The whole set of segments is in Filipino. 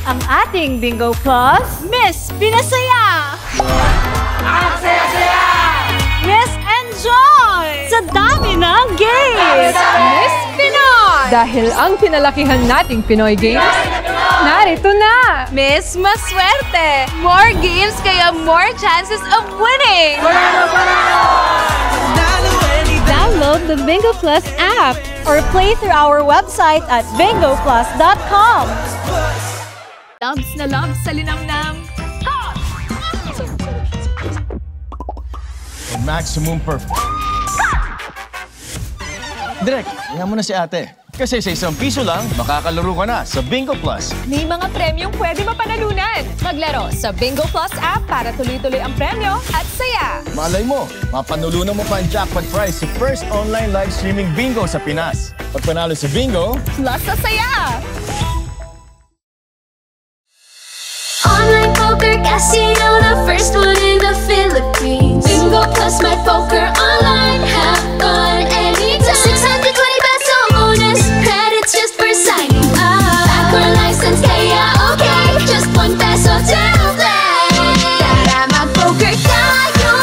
ang ating Bingo Plus Miss Pinasaya! Ang saya-saya! Miss Enjoy! Sa dami ng games! Miss Pinoy! Dahil ang pinalakihan nating Pinoy Games, narito na! Miss Maswerte! More games kaya more chances of winning! Download the Bingo Plus app or play through our website at bingoplus.com. Loves na loves sa linamnam. Maximum perfect. Direk, tingnan mo na si ate. Kasi sa ₱1 lang, makakalaro ka na sa Bingo Plus. May mga premyong pwede mapanalunan. Maglaro sa Bingo Plus app para tuloy-tuloy ang premyo at saya. Malay mo, mapanulunan mo pa ang jackpot prize sa first online live streaming bingo sa Pinas. Pag panalo sa bingo, Plus sa saya. Online poker casino, the first one in the Philippines. Bingo Plus my poker online, have fun anytime. 620 peso bonus, credits just for signing up. Backer license, kaya okay, just ₱1 to play. Tara mag-poker tayo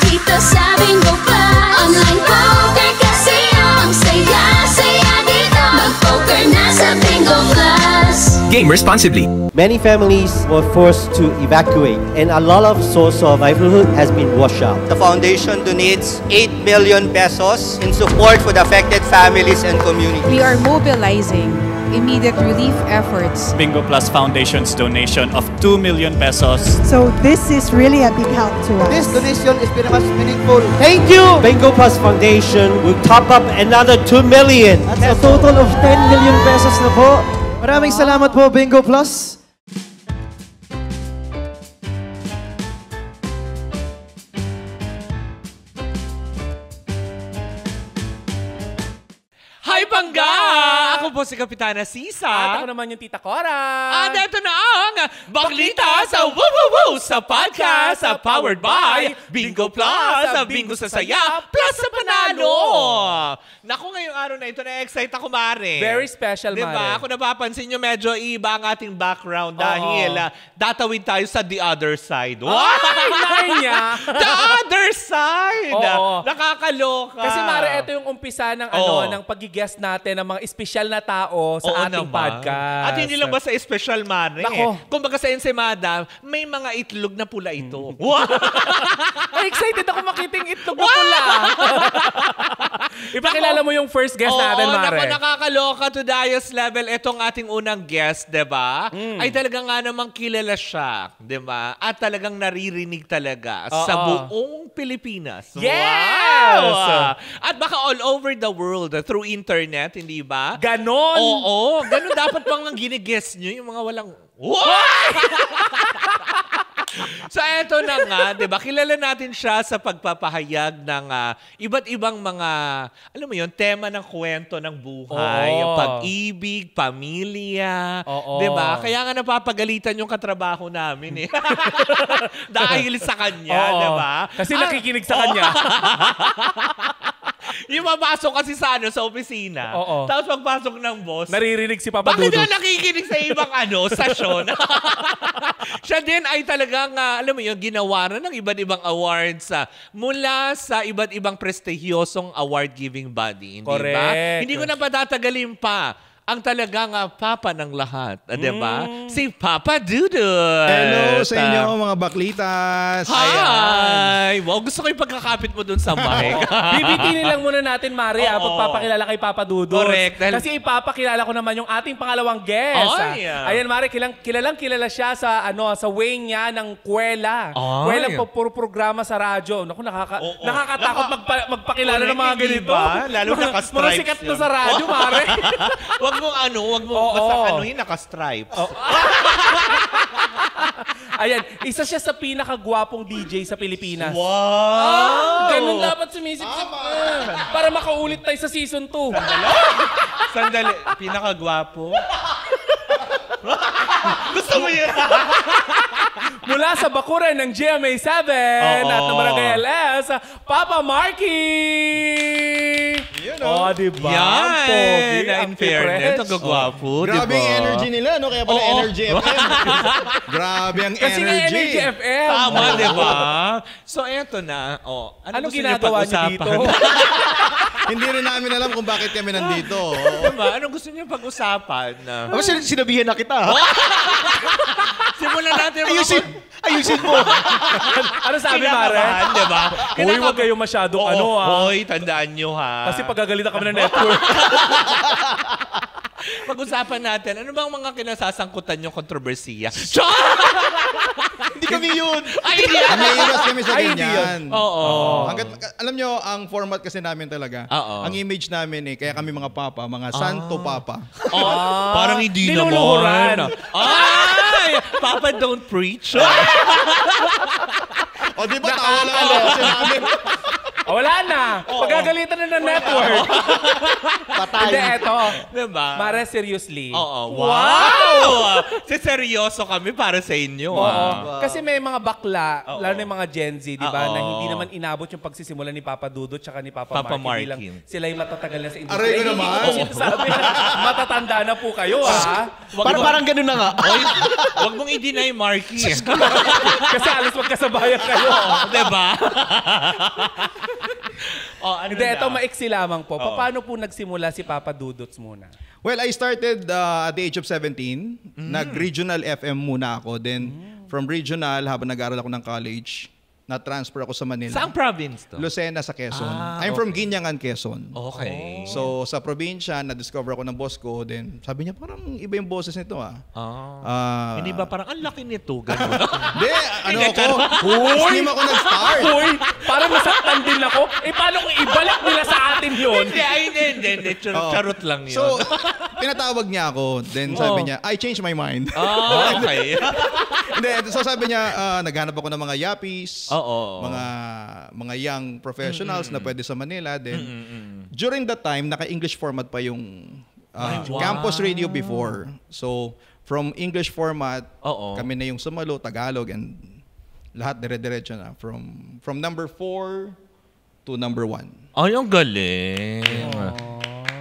dito sa Bingo Plus. Online poker casino, ang saya-saya dito. Mag-poker na sa Bingo Plus. Game responsibly. Many families were forced to evacuate and a lot of source of livelihood has been washed out. The foundation donates 8 million pesos in support for the affected families and communities. We are mobilizing immediate relief efforts. Bingo Plus Foundation's donation of 2 million pesos. So this is really a big help to us. This donation is very much meaningful. Thank you! Bingo Plus Foundation will top up another 2 million. That's a total of 10 million pesos na po. Maraming salamat po, Bingo Plus. Hi, Pangga! Ako po si Kapitana Sisa. At ako naman yung Tita Cora. At ito na ang Baklita sa Woo Woo Woo sa podcast sa Powered by Bingo Plus. Sa Bingo sa Saya Plus sa Panalo. Naku, ngayong araw na ito, na-excite ako, Mare. Very special, diba? Mare. Kung napapansin nyo, medyo iba ang ating background dahil datawid tayo sa the other side. Wow! Niya. The other side! Oo. Nakakaloka. Kasi, Mare, ito yung umpisa ng, ng pag-guest natin ng mga espesyal na tao sa ating podcast. At hindi lang ba sa espesyal, Mare? Nako. Kumbaga sa Ensemada, may mga itlog na pula ito. Wow! Ay, excited ako makita yung itlog na pula. Ipakilala mo yung first guest natin, Mare. Naku, nakakaloka to Dias level. Itong ating unang guest, diba? Ay talagang nga namang kilala siya, diba? At talagang naririnig talaga sa buong Pilipinas. Yes! Wow! At baka all over the world through internet, hindi ba? Ganon! Oo, ganon dapat pang ginigest nyo, yung mga walang... So, eto na nga, diba? Kilala natin siya sa pagpapahayag ng iba't ibang mga, alam mo yun, tema ng kwento ng buhay. Yung pag-ibig, pamilya. Diba? Kaya nga napapagalitan yung katrabaho namin eh. Dahil sa kanya, diba? Kasi nakikinig sa kanya. Yung mapasok kasi sa opisina. Tapos pagpasok ng boss, naririnig si Papa Dudut. Bakit na nakikinig sa ibang stasyon? Siya din ay talagang, alam mo yun, ginawaran ng iba't ibang awards mula sa iba't ibang prestihiyosong award-giving body. Hindi ba? Hindi ko na patatagalin pa ang talagang papa ng lahat, diba? Si Papa Dudut. Hello sa inyo, mga baklitas. Hi! Wow, gusto ko yung pagkakapit mo dun sa mic. Bibitinin lang muna natin, Mari, pagpapakilala kay Papa Dudut. Correct. Kasi ipapakilala ko naman yung ating pangalawang guest. Ayan, Mari, kilala siya sa sa way niya ng Kwela. Kwela po, puro programa sa radyo. Naku, nakakatakot magpakilala ng mga ganito. Lalo naka-stripes. Mga sikat na sa radyo, Mari. Wag mo basta naka-stripes. Ayan, isa siya sa pinakagwapong DJ sa Pilipinas. Wow! Ganun dapat sumisip para makaulit tayo sa season 2. Sandali. Pinakagwapo? Gusto mo yun? Mula sa bakuran ng GMA7 at ng Barangay LS, Papa Marky! Yun Oh, diba? Yan! Pogi, Na ang in fairness, fresh. ang gagwapo, diba? Grabe yung energy nila, no? Kaya pala Energy FM. Grabe ang Kasi nga energy. Energy FM. Tama, di ba? So, eto na. Anong gusto niyo ginagawa niyo pag-usapan? dito? Hindi rin namin alam kung bakit kami nandito. Diba? Anong gusto niyo pag-usapan? Sinabihan na kita. Simulan natin Ayusin mo. Ano sabi, Mare? Diba? Uy, huwag kayo masyadong Hoy, tandaan nyo ha. Kasi pagagalitan kami ng network. Pag-usapan natin, ano bang mga kinasasangkutan yung kontrobersiya? Hindi kami yun. Ay, hindi. Naiiwas kami sa ganyan. Oo. Alam nyo, ang format kasi namin talaga, ang image namin kaya kami mga papa, mga santo papa. Parang hindi Niluluhuran. naman. Ay! Papa don't preach. O di ba tawa lang ako kasi namin. Wala na. Pagagalitan na ng network. Patay. Hindi, eto. Diba? Mare, seriously. Wow! Seryoso kami para sa inyo. Kasi may mga bakla, lalo na yung mga Gen Z, di ba, na hindi naman inabot yung pagsisimula ni Papa Dudut tsaka ni Papa Marky. Lang sila yung matatagal na sa industry. Aray ko naman. Sinasabi na, matatanda na po kayo, ha? Parang ganun na nga. Huwag mong i-deny, Marky. Kasi alas magkasabayan kayo. Diba? Hindi, ito maiksi lamang po. Paano po nagsimula si Papa Dudots muna? Well, I started at the age of 17. Nag-regional FM muna ako. Then, from regional, habang nag-aaral ako ng college, na-transfer ako sa Manila. Saang province to? Lucena sa Quezon. I'm from Guinyangan, Quezon. Okay. So, sa probinsya, na-discover ako ng boss ko. Then, sabi niya, parang iba yung boses nito, Hindi ba parang ang laki nito? Ganun. Hindi, Slim ako nag-start. Uy, parang nasaktan din ako. Paano kung ibalik nila sa atin yun? Hindi. Charot lang yun. So, pinatawag niya ako. Then, sabi niya, I changed my mind. Okay. Hindi, so sabi niya, naghanap ako ng mga yappies. Mga young professionals na pwede sa Manila. Then, during that time, naka-English format pa yung campus radio before. So, from English format, kami na yung Sumalo, Tagalog, and lahat dire-diretso na. From number 4 to number 1. Ay, ang galing.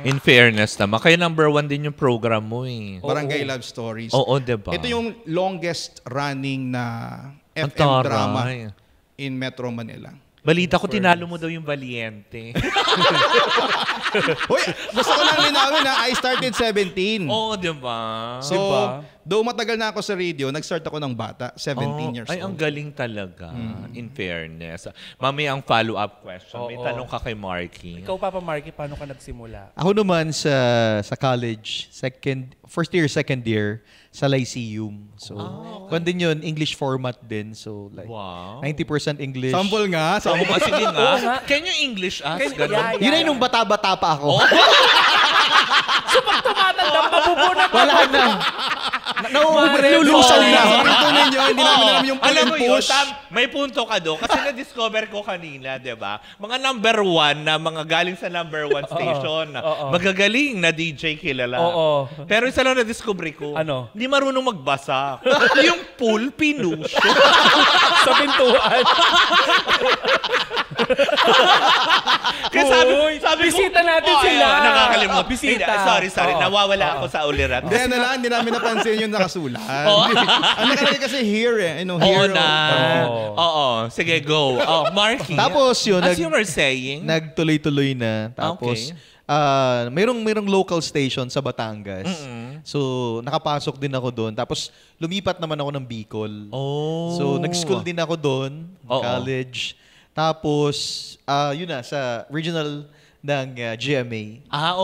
In fairness naman, kaya number 1 din yung program mo eh. Barangay Love Stories. Oo, diba? Ito yung longest running na FM drama in Metro Manila. Balita ko, tinalo mo daw yung Valiente. Hoy, gusto ko lang linawin na I started 17. Oo, diba? So, though matagal na ako sa radio, nag-start ako ng bata, 17 years old. Ay, ang galing talaga, in fairness. Mami, ang follow-up question. May tanong ka kay Marky. Ikaw, Papa Marky, paano ka nagsimula? Ako naman sa college, first year, second year, sa Lyceum. So, kung din yun, English format din. So, like, 90% English. Sample nga. Sige nga. Can you English us? Yun ay nung bata-bata pa ako. So, pag tumatanda, mabubunot ako. Wala na. Nalulusaw na. Ito ninyo, hindi namin alam yung pull and push. May punto ka doon. Kasi na-discover ko kanina, di ba? Mga number 1 na mga galing sa number 1 station. Magagaling na DJ kilala. Pero isa lang na-discover ko. Ano? Hindi marunong magbasa. Yung pool, pinush. Sa pintuan. Kaya sabi bisita natin sila. Nakakalimot. Bisita. Sorry. Nawawala ako sa ulirat. Hindi namin napansin yung nakasulat. Ang nakalagay kasi here here. Oo na. Oo. Sige, go. Marky. Tapos yun, as you were saying, nagtuloy-tuloy na. Tapos, mayroong local station sa Batangas. So, nakapasok din ako doon. Tapos, lumipat naman ako ng Bicol. So, nag-school din ako doon, college. Tapos, yun na, sa regional ng GMA.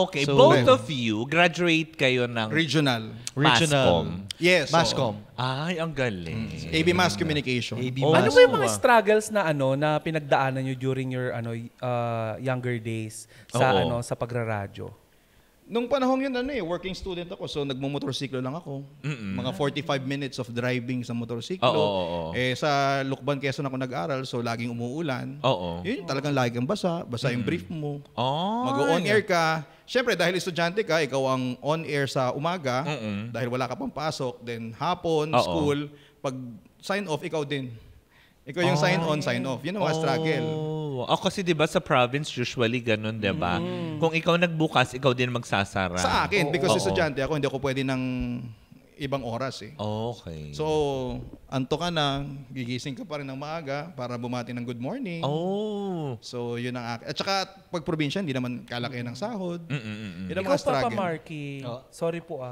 Okay. So, both of you, graduate kayo ng regional. Mascom. Yes. Mascom. Ay, ang galing. AB Mass Communication. Ano ba yung mga struggles na na pinagdaanan nyo during your younger days sa pagraradyo? Nung panahon yun, working student ako. So, nagmumotorsiklo lang ako. Mga 45 minutes of driving sa motorsiklo. Sa Lukban, Quezon ako nag-aral. So, laging umuulan. Yun, talagang lagi kang basa. Basa yung brief mo. Mag-on-air ka. Siyempre, dahil estudyante ka, ikaw ang on-air sa umaga. Dahil wala ka pang pasok. Then, hapon, school. Pag sign off, ikaw din. Ikaw yung sign on, sign off. Yun ang mga struggle. Kasi di ba sa province usually ganun, di ba? Kung ikaw nagbukas, ikaw din magsasara. Sa akin, because estudyante ako, hindi ako pwede ng ibang oras eh. Okay. So, anto ka na, gigising ka pa rin ng maaga para bumati ng good morning. So, yun ang at saka, pag probinsya, hindi naman kalaki ng sahod. Yun ang mga struggle. Ikaw, Papa Marky. Sorry po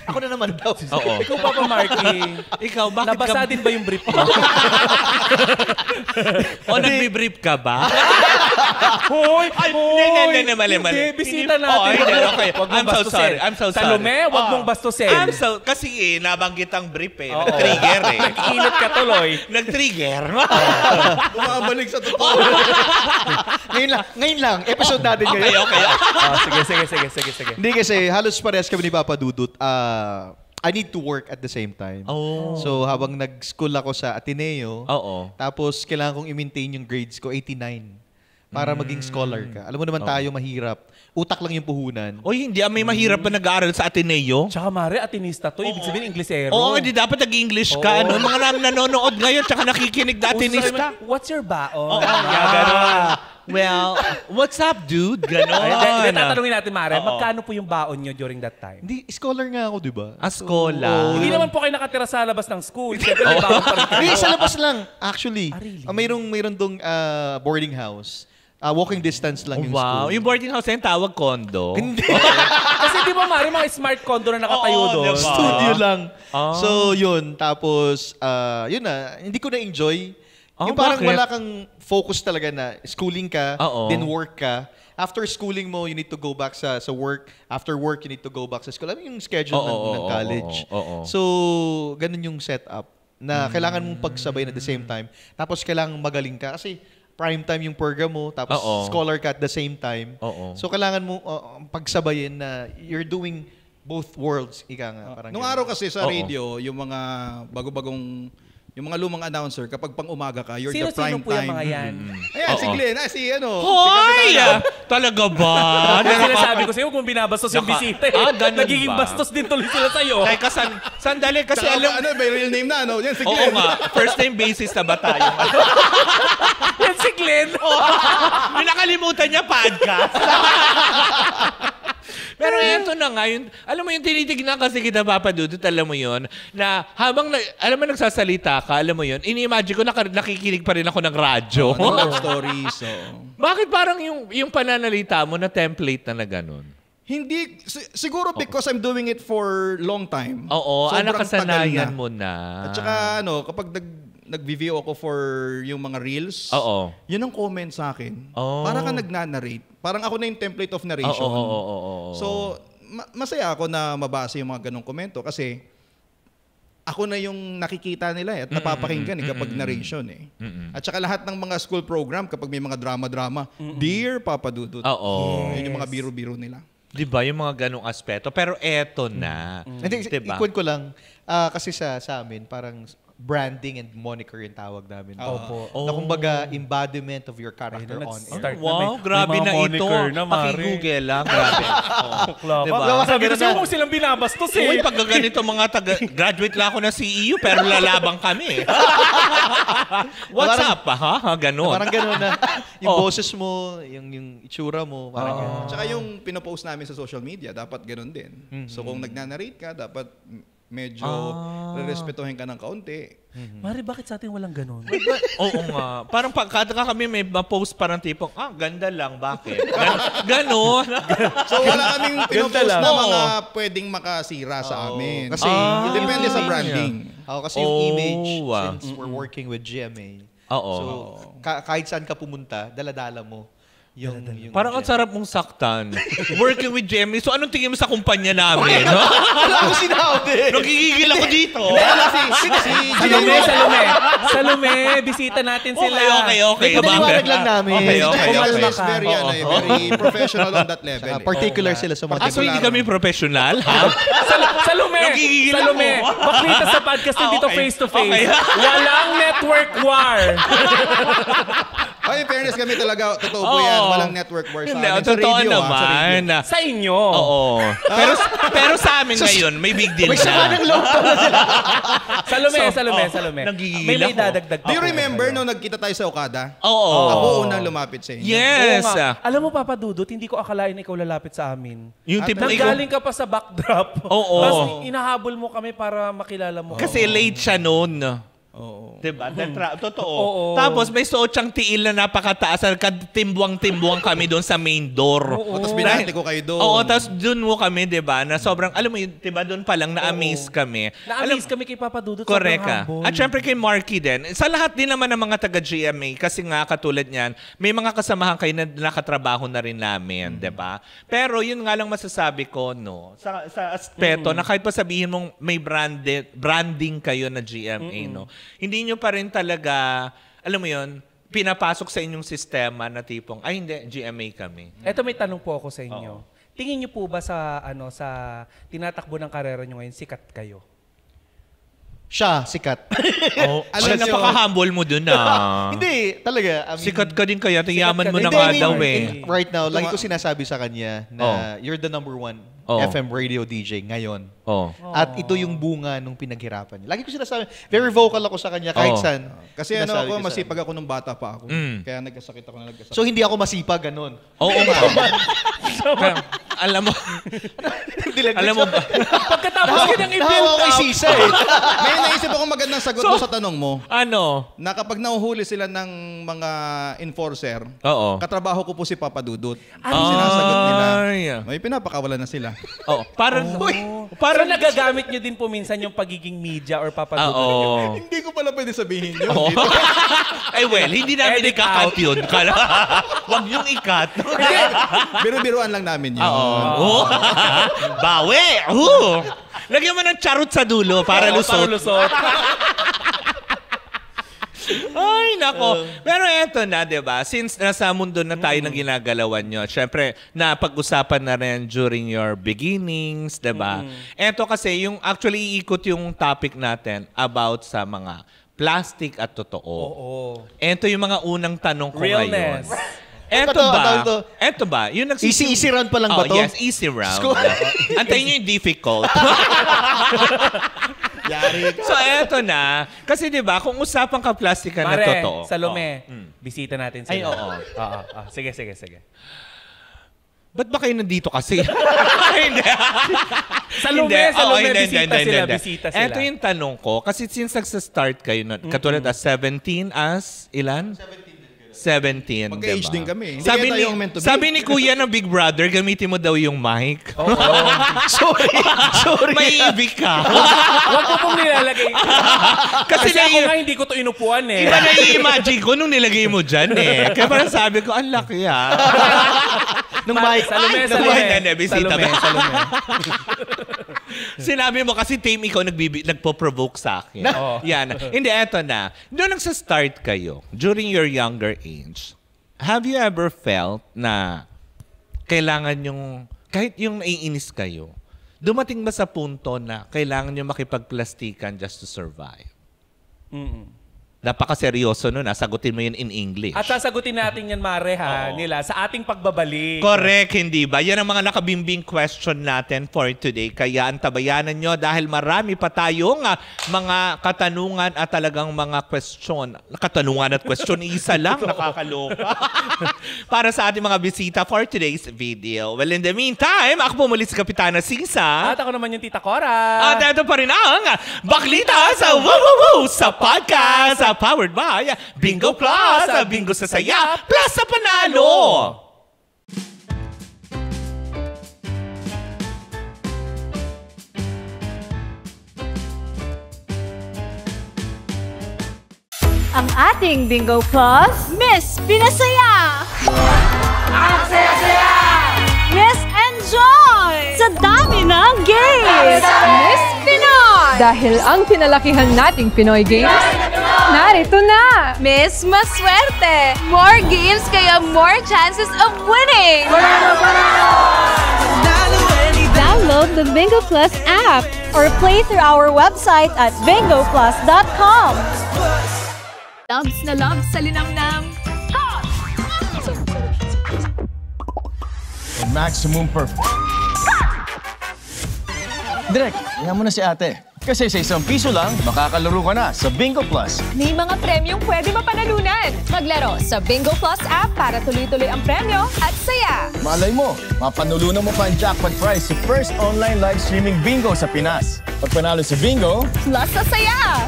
Ako na naman daw. Ikaw, Papa Marky. Ikaw, bakit nabasa din ba yung brief mo? nagbi-brief ka ba? Hoy! Hindi, mali. Bisita natin. Okay. I'm so sorry. Salome, wag mong bastusin. Kasi nabanggit ang brief nag-trigger Nag-init ka tuloy. Nag-trigger. Bumabalik sa totoo. ngayon lang. Episode natin ngayon. Okay. Sige. Hindi kasi halos parehas kami ni Papa Dudut. I need to work at the same time. So habang nag-school ako sa Ateneo, tapos kailangan kong i-maintain yung grades ko, 89. Para maging scholar ka. Alam mo naman tayo mahirap. Utak lang yung puhunan. Hindi. May mahirap ba nag-aaral sa Ateneo? Tsaka Mare, Atenista to. Ibig sabihin, Inglesero. Hindi dapat nag-English ka. Mga nanonood ngayon tsaka nakikinig na Atenista. What's your baon? Well, what's up, dude? Ganon. Tatanungin natin, Mare, magkano po yung baon nyo during that time? Hindi, scholar nga ako, di ba? Scholar. Hindi naman po kayo nakatira sa labas ng school. Siyempre, may baon pa rin kayo. Hindi, sa labas lang. Actually, mayroong dong boarding house. Walking distance lang yung school. Yung boarding house yung tawag condo. Hindi. Kasi di ba, Mari, mga smart condo na nakatayo doon. Diba? Studio lang. So, yun. Tapos, yun na. Hindi ko na-enjoy. Yung parang wala kang focus talaga na schooling ka, then work ka. After schooling mo, you need to go back sa work. After work, you need to go back sa school. Ano yung schedule ng college? So, ganun yung setup na kailangan mong pagsabay at the same time. Tapos, kailangan magaling ka. Kasi, prime time yung program mo, tapos scholar ka at the same time. So, kailangan mo pagsabayin na you're doing both worlds. Ika nga. Nung araw kasi sa radio, yung mga bago-bagong, yung mga lumang announcer, kapag pang umaga ka, you're the prime time. Sino po yung mga yan? Ayan, si Glenn. Si Hoy! Talaga ba? Sinasabi ko sa'yo kung binabastos yung bisita. Nagiging bastos din tuloy sila sa'yo. Sandali kasi alam... may real name na, Yan si Oo Glenn. nga. First name basis na ba tayo? Yan si Glenn. Yung nakalimutan niya podcast. Pero ito na nga, alam mo yung tinitignan kasi kita, Papa Dudut, alam mo yun, na habang, alam mo nagsasalita ka, alam mo yun, ini-imagine ko nakikinig pa rin ako ng radyo. Love stories. Bakit parang yung pananalita mo na template na ganun? Hindi, siguro because I'm doing it for long time. Nakasanayan mo na. At saka kapag nag-video ako for yung mga reels, yun ang comment sa akin. Para ka nagna-narrate. Parang ako na yung template of narration. So, masaya ako na mabasa yung mga ganong komento kasi ako na yung nakikita nila at napapakinggan kapag narration At saka lahat ng mga school program, kapag may mga drama-drama, Dear Papa Dudut. Yun yung mga biro-biro nila. Diba? Yung mga ganong aspeto. Pero eto na. Diba? Ikon ko lang, kasi sa amin, parang branding and moniker yung tawag namin. Na kumbaga, embodiment of your character on air. Wow, grabe na ito. Paki-Google lang. Grabe. Diba? Sabi ko sa'yo kung silang binabastos Uy, pag ganito mga graduate lang ako na CEO, pero lalabang kami. What's up? Ganon. Parang ganon na. Yung boses mo, yung itsura mo. Parang ganon. Tsaka yung pinopost namin sa social media, dapat ganon din. So kung nagna-narrate ka, dapat medyo re-respetuhin ka ng kaunti. Mari, bakit sa atin walang ganun? Oo nga. Parang pagkata kami may ma-post parang tipong, ganda lang, bakit? Ganon. So wala kaming pinopost na mga pwedeng makasira sa amin. Kasi depende sa branding. Kasi yung image, since we're working with GMA, so kahit saan ka pumunta, dala-dala mo. Parang ang sarap mong saktan. Working with Jemmy. So anong tingin mo sa kumpanya namin? Wala ko sinabi. Nagigigil ako dito. Salome, bisita natin sila. Okay. Pinaliwanag lang namin. Okay. Very professional on that level. Particular sila sa mga so hindi kami professional? Salome, maklita sa podcast dito face to face. Walang network war. In fairness kami talaga, totoo po yan. Walang network war sa amin. Totoo naman. Sa inyo. Oo. Pero sa amin ngayon, may big deal na. May sama ng loob pala sila. Salome. Nagigigil May ako. dadagdag. Do you remember nung nagkita tayo sa Okada? Oo. Ako unang lumapit sa inyo. Yes. Alam mo, Papa Dudut, hindi ko akalain ikaw lalapit sa amin. Yung tipo Nanggaling ka pa sa backdrop. Oo. Tapos inahabol mo kami para makilala mo. Kasi late siya noon. Oo. Diba? Totoo. Oo. Tapos may suot siyang tiil na napakataas. Timbuang-timbuang kami doon sa main door. Tapos binati ko kayo doon. Oo, tapos doon mo kami, diba? Na sobrang, alam mo yun, diba? Doon pa lang na-amaze kami. Na-amaze kami kay Papa Dudut. Correct ka. At syempre kay Marky din. Sa lahat din naman ng mga taga-GMA, kasi nga katulad niyan, may mga kasamahan kayo na nakatrabaho na rin namin, diba? Pero yun nga lang masasabi ko, no? Sa aspeto na kahit pa sabihin mong may branding kayo na GMA, no? Hindi nyo pa rin talaga, alam mo yun, pinapasok sa inyong sistema na tipong, ay hindi, GMA kami. Eto may tanong po ako sa inyo. Tingin nyo po ba sa tinatakbo ng karera nyo ngayon, sikat kayo? Siya, sikat. Napaka-humble mo dun Hindi, talaga. Sikat ka din kaya, yaman mo na nga daw Right now, lagi ko sinasabi sa kanya na you're the #1 FM radio DJ ngayon. At ito yung bunga nung pinaghirapan niya. Lagi ko sinasabi, very vocal ako sa kanya kahit saan. Kasi ako, masipag ako nung bata pa ako. Kaya nagkasakit ako na nagkasakit. So hindi ako masipag, ganun. Oo nga. Alam mo, ba? Pagkatapos kanyang i-build up. May naisip ako magandang sagot mo sa tanong mo. Ano? Na kapag nahuhuli sila ng mga enforcer, katrabaho ko po si Papa Dudut. Sinasagot nila. May pinapakawalan na sila. Parang nagagamit nyo din po minsan yung pagiging media or Papa Dudut. Hindi ko pala pwede sabihin yun. Ay well, hindi namin i-cut yun. Huwag niyong i-cut. Biro-biroan lang namin yun. Bawi! Lagyan mo ng charot sa dulo para lusot. Ay, nako. Pero eto na, diba? Since nasa mundo na tayo ng ginagalawan nyo, syempre, napag-usapan na rin during your beginnings, diba? Eto kasi, actually, iikot yung topic natin about sa mga plastic at totoo. Eto yung mga unang tanong ko ngayon. Eto ba? Yung easy round pa lang ba to? Yes, easy round. Antayin nyo yung difficult. So, eto na. Kasi diba, kung usapan ka plastika na totoo. Salome, bisita natin sila. Ay, oo. Sige. Ba't ba kayo nandito kasi? Salome, bisita sila. Eto yung tanong ko. Kasi since nagsa-start kayo, katulad 17 as ilan? 17, Magka-age din kami. Sabi ni Kuya ng Big Brother, gamitin mo daw yung mic. Sorry. May ibig ka. Huwag ko pong nilalagay. Kasi ako nga hindi ko to inupuan eh. Iba na i-imagine ko nung nilagay mo dyan eh. Kaya parang sabi ko, ang laki Nung mic. Salome. Sinabi mo kasi team ikaw nagpo-provoke sa akin. Yan. Hindi, eto na. Doon nagsa-start kayo, during your younger age, have you ever felt na kailangan yung, kahit yung naiinis kayo, dumating ba sa punto na kailangan nyo makipagplastikan just to survive? Napaka-seryoso nun. Sagutin mo yun in English. At sasagutin natin yan, Mare, nila, sa ating pagbabalik. Correct, hindi ba? Yan ang mga nakabimbing question natin for today. Kaya antabayanan nyo dahil marami pa tayong mga katanungan at talagang mga question. Katanungan at question, isa lang, nakakaloka. Para sa ating mga bisita for today's video. Well, in the meantime, ako po muli si Kapitana Sisa. At ako naman yung Tita Cora. At ito pa rin ang Baklita sa Woo sa podcast. Powered by Bingo Plus, Bingo sa saya, plus sa panalo! Ang ating Bingo Plus, Miss Pinasaya! Ang saya-saya! Miss Enjoy! Sa dami ng games! Miss Pinoy! Dahil ang pinalakihan nating Pinoy Games, narito na! Miss Maswerte! More games kaya more chances of winning! Download the Bingo Plus app or play through our website at bingoplus.com. Loves na loves sa linamnam. Maximum perfect. Direk, iyan mo na si ate. Kasi sa ₱1 lang, makakalaro ka na sa Bingo Plus. May mga premyong pwede mapanalunan. Maglaro sa Bingo Plus app para tuloy-tuloy ang premyo at saya. Malay mo, mapanulunan mo pa ang jackpot prize sa first online live streaming bingo sa Pinas. Pag panalo sa bingo, plus sa saya!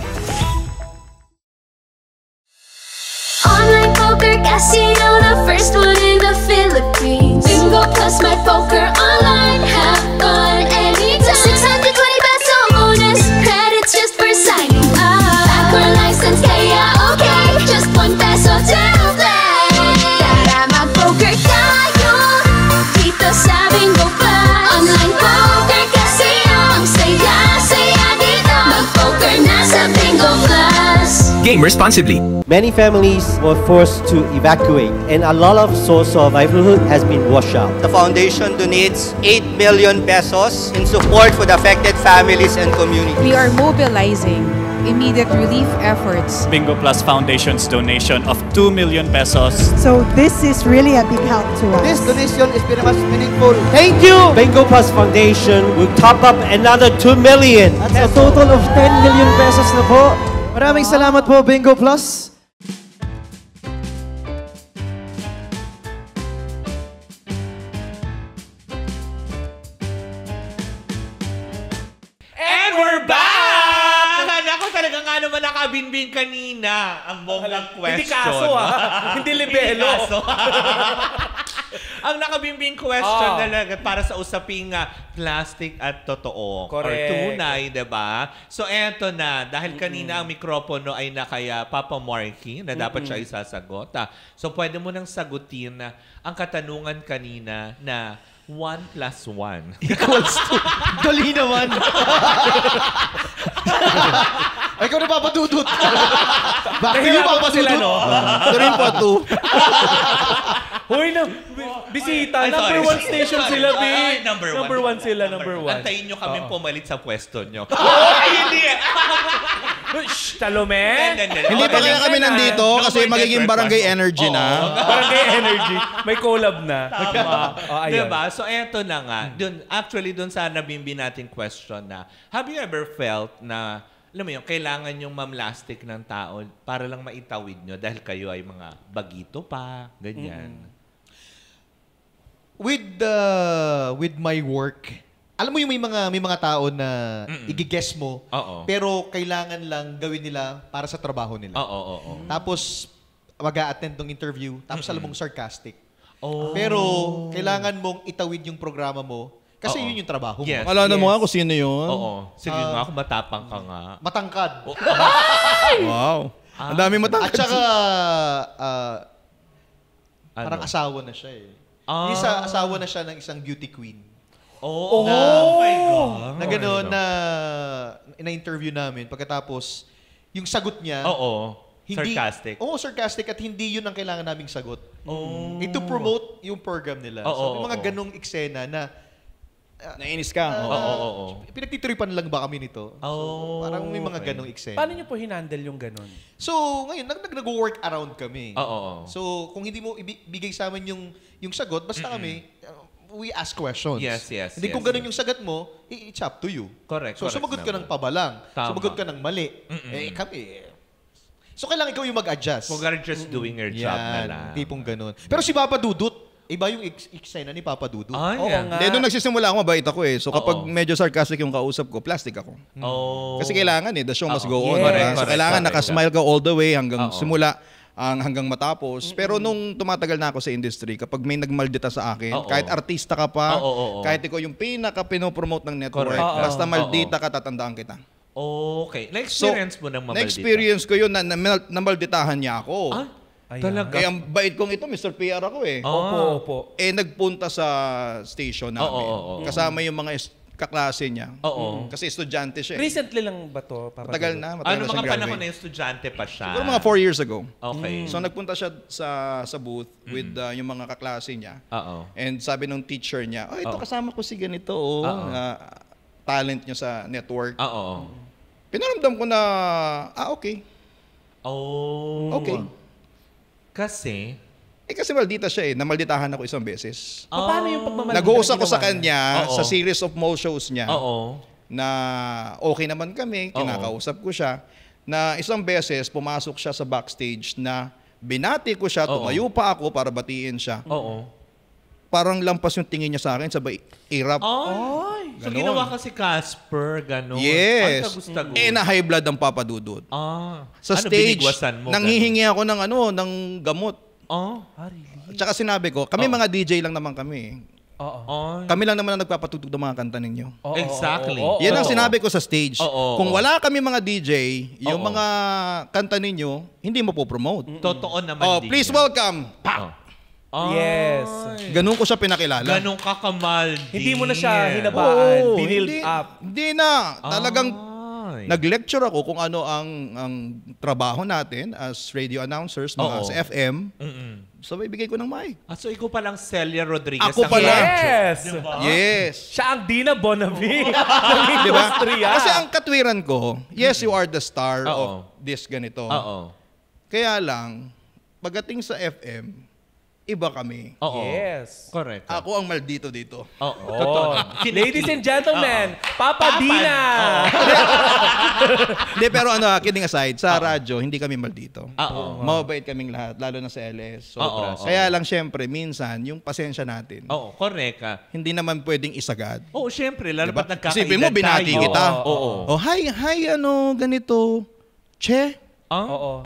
Online poker casino, the first one in the Philippines. Bingo Plus My Poker Online, have fun anytime. 620 peso bonus, credits just for signing up. Backward license, kaya okay, just ₱1 to play. Tara mag-poker tayo dito sa Bingo Plus. Online poker casino, ang saya-saya dito. Mag-poker na sa Bingo Plus. Game responsibly. Many families were forced to evacuate, and a lot of source of livelihood has been washed out. The foundation donates 8 million pesos in support for the affected families and community. We are mobilizing immediate relief efforts. Bingo Plus Foundation's donation of 2 million pesos. So this is really a big help to us. This donation is very much meaningful. Thank you! Bingo Plus Foundation will top up another 2 million. That's a total of 10 million pesos na po. Maraming salamat po, Bingo Plus. And we're back! Ako talaga nga naman nakabinbin kanina ang bonggang question. Hindi kaso hindi libelo. Ang nakabimbing question talaga para sa usaping plastic at totoo. Correct. Or tunay, diba? So, eto na. Dahil kanina ang mikropono ay nakaya Papa Marky na dapat siya isasagot. So, pwede mo nang sagutin ang katanungan kanina na 1 plus 1 equals to... Dali naman. Ay, ikaw na papadudot. Bakit yung papadudot? no? 3 po 2. Hoy, bisita. Number 1 station sila, B. Number 1 sila, number 1. Antayin nyo kami pumalit sa pwesto nyo. Ay, hindi! Shh, Talome. Hindi pa kaya kami nandito kasi magiging barangay energy na. Barangay energy. May collab na. Diba? So, eto na nga. Actually, dun sa nabimbi nating question na, have you ever felt na, alam mo yun, kailangan yung mamlastic ng tao para lang maitawid nyo dahil kayo ay mga bagito pa, ganyan. With my work, alam mo yung may mga tao na i-guess mo, pero kailangan lang gawin nila para sa trabaho nila. Tapos, mag-a-attend ng interview, tapos alam mong sarcastic. Pero, kailangan mong itawid yung programa mo, kasi yun yung trabaho mo. Yes. Alala mo nga kung sino yun? Sige nga, kung matapang ka nga. Matangkad. Wow. Ang dami matangkad. At saka, parang asawa na siya eh. Asawa na siya ng isang beauty queen. Oh my God. Na gano'n na interview namin. Pagkatapos, yung sagot niya, sarcastic. Sarcastic at hindi yun ang kailangan naming sagot. To promote yung program nila. So, may mga ganong eksena na nainis ka. Pinagtitripan lang ba kami nito? So, parang may mga ganong eksena. Paano niyo po hinandle yung ganon? So, ngayon, nag-work around kami. Oo. So, kung hindi mo ibigay sa amin yung sagot, basta kami, we ask questions. Yes. Hindi kung ganun yung sagot mo, it's up to you. Correct. So, sumagot ka ng pabalang. Sumagot ka ng mali. Kami, so, kailangan ikaw yung mag-adjust. Kung you're just doing your job na lang. Hindi pong ganun. Pero si Papa Dudut, iba yung eksena ni Papa Dudut. Oo nga. Nung nagsisimula ako, mabait ako eh. So kapag medyo sarcastic yung kausap ko, plastic ako. Kasi kailangan the show must go on. So kailangan nakasmile ka all the way hanggang simula, hanggang matapos. Pero nung tumatagal na ako sa industry, kapag may nagmaldita sa akin, kahit artista ka pa, kahit ikaw yung pinaka-pinopromote ng network, basta maldita ka, tatandaan kita. Okay. Na-experience mo ng mamaldita? Na-experience ko yun, namalditahan niya ako. Talaga? Kaya ang bait kong ito, Mr. PR ako eh. Opo. Nagpunta sa station namin. Kasama yung mga kaklase niya. Kasi estudyante siya. Recently lang ba to? Matagal na. Ano mga panahon na estudyante pa siya? Siguro mga 4 years ago. Okay. So nagpunta siya sa booth with yung mga kaklase niya. And sabi nung teacher niya, ito kasama ko si ganito. Talent niyo sa network. Pinaramdam ko na, okay. Okay. Kasi? Kasi maldita siya eh. Namalditahan ako isang beses. Paano yung pagmamaldita? Nag-uusap ko sa kanya sa series of mall shows niya na okay naman kami, kinakausap ko siya, na isang beses pumasok siya sa backstage na binati ko siya, tumayo pa ako para batiin siya. Parang lampas yung tingin niya sa akin, sabay irap. So ginawa ka si Casper, gano'n? Yes. Ang na high blood ang Papa Dudut. Sa stage, nanghihingi ako ng gamot. Really? Tsaka sinabi ko, kami mga DJ lang naman kami. Kami lang naman ang nagpapatugtog ng mga kanta ninyo. Exactly. Yan ang sinabi ko sa stage. Kung wala kami mga DJ, yung mga kanta ninyo, hindi mo po promote. Totoo naman. Please welcome. Yes. Ganun ko siya pinakilala. Ganun kakamal. Hindi mo na siya hinabaan, binild up. Hindi na. Talagang nag-lecture ako kung ano ang trabaho natin as radio announcers, mga sa FM. So, ibigay ko ng mic. So, ikaw palang Celia Rodriguez. Ako pala. Yes. Diba? Yes. Siya ang Dina Bonavi. Diba? Kasi ang katwiran ko, yes, you are the star of this ganito. Kaya lang, pagdating sa FM, iba kami. Yes. Correct. Ako ang maldito dito. Ladies and gentlemen, Papa Dina! Hindi, pero kidding aside, sa radyo, hindi kami maldito. Mababait kaming lahat, lalo na sa LS. Kaya lang, syempre, minsan, yung pasensya natin. Correct. Hindi naman pwedeng isagad. Syempre, lalo pat nagkakaedad tayo. Isipin mo, binati kita. Hi, ganito. Che?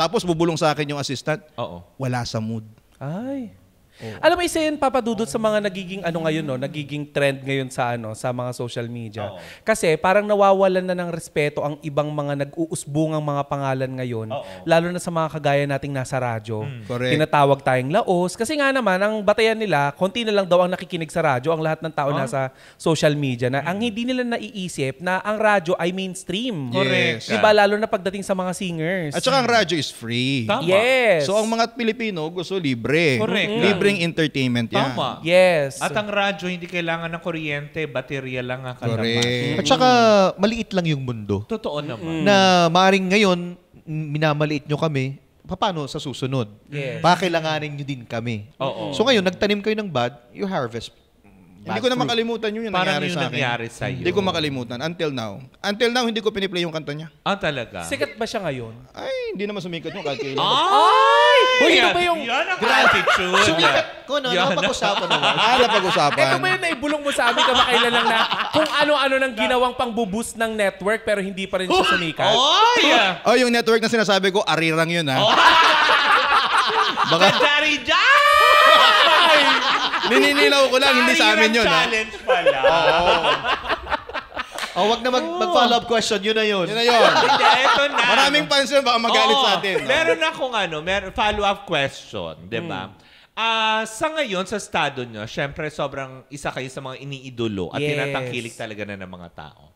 Tapos bubulong sa akin yung assistant. Wala sa mood. Ay. Alam mo, isa yun, Papa Dudut, sa mga nagiging ngayon, nagiging trend ngayon sa sa mga social media. Kasi parang nawawalan na ng respeto ang ibang mga nag-uusbungang mga pangalan ngayon, lalo na sa mga kagaya nating nasa radyo. Tinatawag tayong laos. Kasi nga naman, ang batayan nila, konti na lang daw ang nakikinig sa radyo, ang lahat ng tao nasa social media, na ang hindi nila naiisip na ang radyo ay mainstream. Correct. Diba? Lalo na pagdating sa mga singers. At saka ang radyo is free. Tama. Yes. So ang mga Pilipino gusto libre. Correct. Libreng entertainment yan. Tama. Yes. At ang radyo, hindi kailangan ng kuryente, baterya lang ang kalaman. At saka, maliit lang yung mundo. Totoo naman. Na maring ngayon, minamaliit nyo kami, paano sa susunod? Yes. Pakailanganin nyo din kami. So ngayon, nagtanim kayo ng bad, you harvest. Hindi ko na makalimutan yun nangyari sa akin. Nangyari sa'yo. Hindi ko makalimutan. Until now. Until now, hindi ko piniplay yung kanta niya. Talaga? Sikat ba siya ngayon? Ay, hindi naman sumikat mo kahit kailan. Ito ba yung... Yan ang gratitude. Sumikat ko, napag-usapan naman. Napag-usapan. Ito ba yung naibulong mo sa amin kamakailan lang na kung ano-ano nang ginawang pang-boost ng network pero hindi pa rin siya sumikat? Yung network na sinasabi ko, arirang yun, ha? Baka... Nininilaw ko lang, hindi sa amin yun, ha? Challenge pala. Wag na mag-follow up question. Yun na yun. Yun na yun. Hindi, ito na. Maraming fans yun, baka magalit sa atin. Meron akong follow-up question, di ba? Sa ngayon, sa estado nyo, syempre sobrang isa kayo sa mga iniidolo at tinatangkilik talaga na ng mga tao.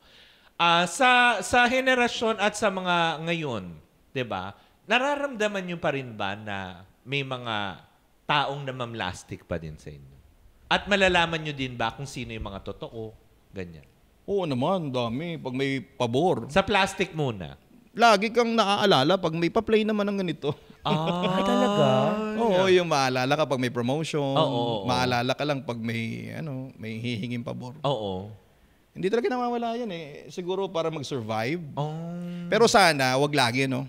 Sa henerasyon at sa mga ngayon, di ba, nararamdaman nyo pa rin ba na may mga taong namamlastik pa din sa inyo? At malalaman nyo din ba kung sino yung mga totoo? Ganyan. Oo naman, dami. Pag may pabor. Sa plastic muna. Lagi kang nakaalala pag may pa-play naman ng ganito. Ay, talaga? Oo, yung maalala ka pag may promotion. Maalala ka lang pag may, may hihinging pabor. Oo. Hindi talaga nawawala yan eh. Siguro para mag-survive. Pero sana, wag lagi, no?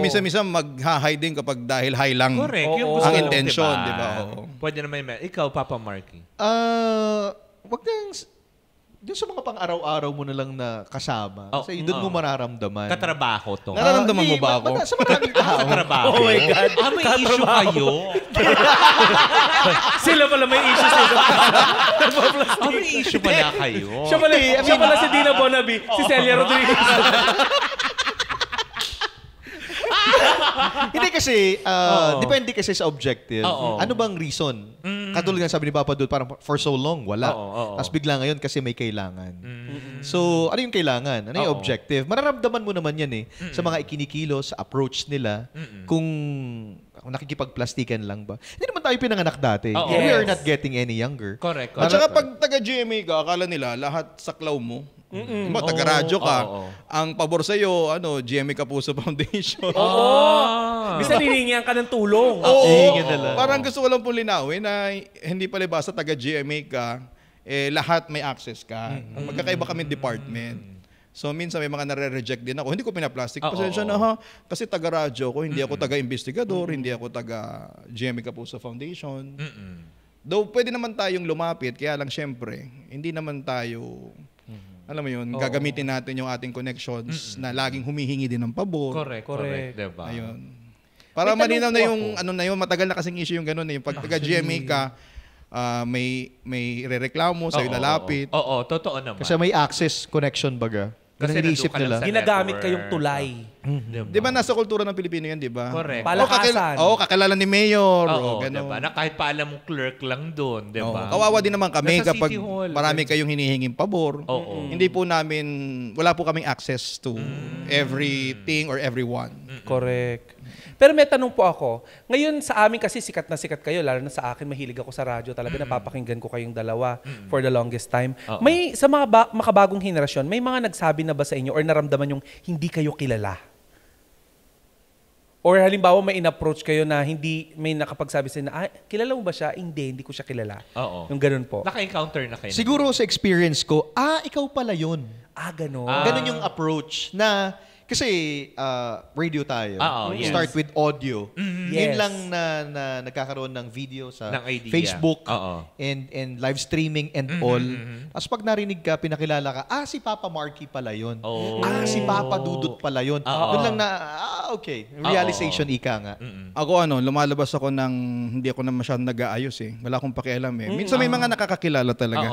Minsan-minsan mag-high din kapag dahil high lang ang intention, di ba? Pwede naman yung... Ikaw, Papa Marky. Wag nang... Doon sa mga pang-araw-araw mo na lang na kasama. Kasi doon mo mararamdaman. Katrabaho to. Nararamdaman mo ba ako? Sa maraming tao. Katrabaho. Oh my God. May issue kayo. Sila pala may issue sila. May issue pala kayo. Siya pala si Dina Bonavi, si Celia Rodriguez. Hindi kasi, depende kasi sa objective. Ano bang reason? Katulad nga sabi ni Papa Dud, parang for so long, wala. Tapos bigla ngayon kasi may kailangan. So, ano yung kailangan? Ano yung objective? Mararamdaman mo naman yan sa mga ikinikilos, sa approach nila, kung nakikipagplastikan lang ba. Hindi naman tayo pinanganak dati. We are not getting any younger. Correct. At saka pag taga-GMA ka, akala nila lahat saklaw mo. Taga-radyo ka. Ang pabor sa'yo, GMA Kapuso Foundation. Bisa niningihan ka ng tulong. Parang gusto ko lang po linawin na hindi pala basta taga-GMA ka, lahat may access ka. Magkakaiba kami department. So minsan may mga nare-reject din ako. Hindi ko pinaplastic. Pasensya na ha. Kasi taga-radyo ko, hindi ako taga-investigador, hindi ako taga-GMA Kapuso Foundation. Though pwede naman tayong lumapit, kaya lang syempre, hindi naman tayo, alam mo yun, gagamitin natin yung ating connections na laging humihingi din ng pabor. Correct. Diba? Ayun. Para malinaw na yung ano na yun, matagal na kasing issue yung gano'n. Yung pag taga-GMA ka, may rereklamo, sa'yo lalapit. Oo, totoo naman. Kasi may access connection baga. Kasi iniisip nila. Ginagamit kayong tulay. Di ba nasa kultura ng Pilipino yan, di ba? Correct. Palakasan. Kakilala ni Mayor. Oo, gano'n. diba? Na kahit pa alam mong clerk lang doon, di ba? Kawawa din naman kami Nasa kapag City Hall, marami kayong hinihinging pabor. Hindi po namin, wala po kaming access to everything or everyone. Correct. Pero may tanong po ako. Ngayon sa amin kasi sikat na sikat kayo, lalo na sa akin, mahilig ako sa radyo. Talaga napapakinggan ko kayong dalawa for the longest time. May sa mga makabagong henerasyon, may mga nagsabi na ba sa inyo or naramdaman yung hindi kayo kilala? Or halimbawa may in-approach kayo na hindi may nakapagsabi sa inyo na, kilala mo ba siya? Hindi ko siya kilala. Yung ganun po. Naka-encounter na kayo. Siguro sa experience ko, ikaw pala yun. Ganun. Ganun yung approach na kasi radio tayo. Start with audio. Yun lang na nagkakaroon ng video sa Facebook and live streaming and all. As pag narinig ka, pinakilala ka, si Papa Marky pala yun. Si Papa Dudut pala yun. Doon lang na, okay. Realization ika nga. Ako lumalabas ako ng, hindi ako na masyadong nag-aayos Wala akong pakialam Minsan may mga nakakakilala talaga.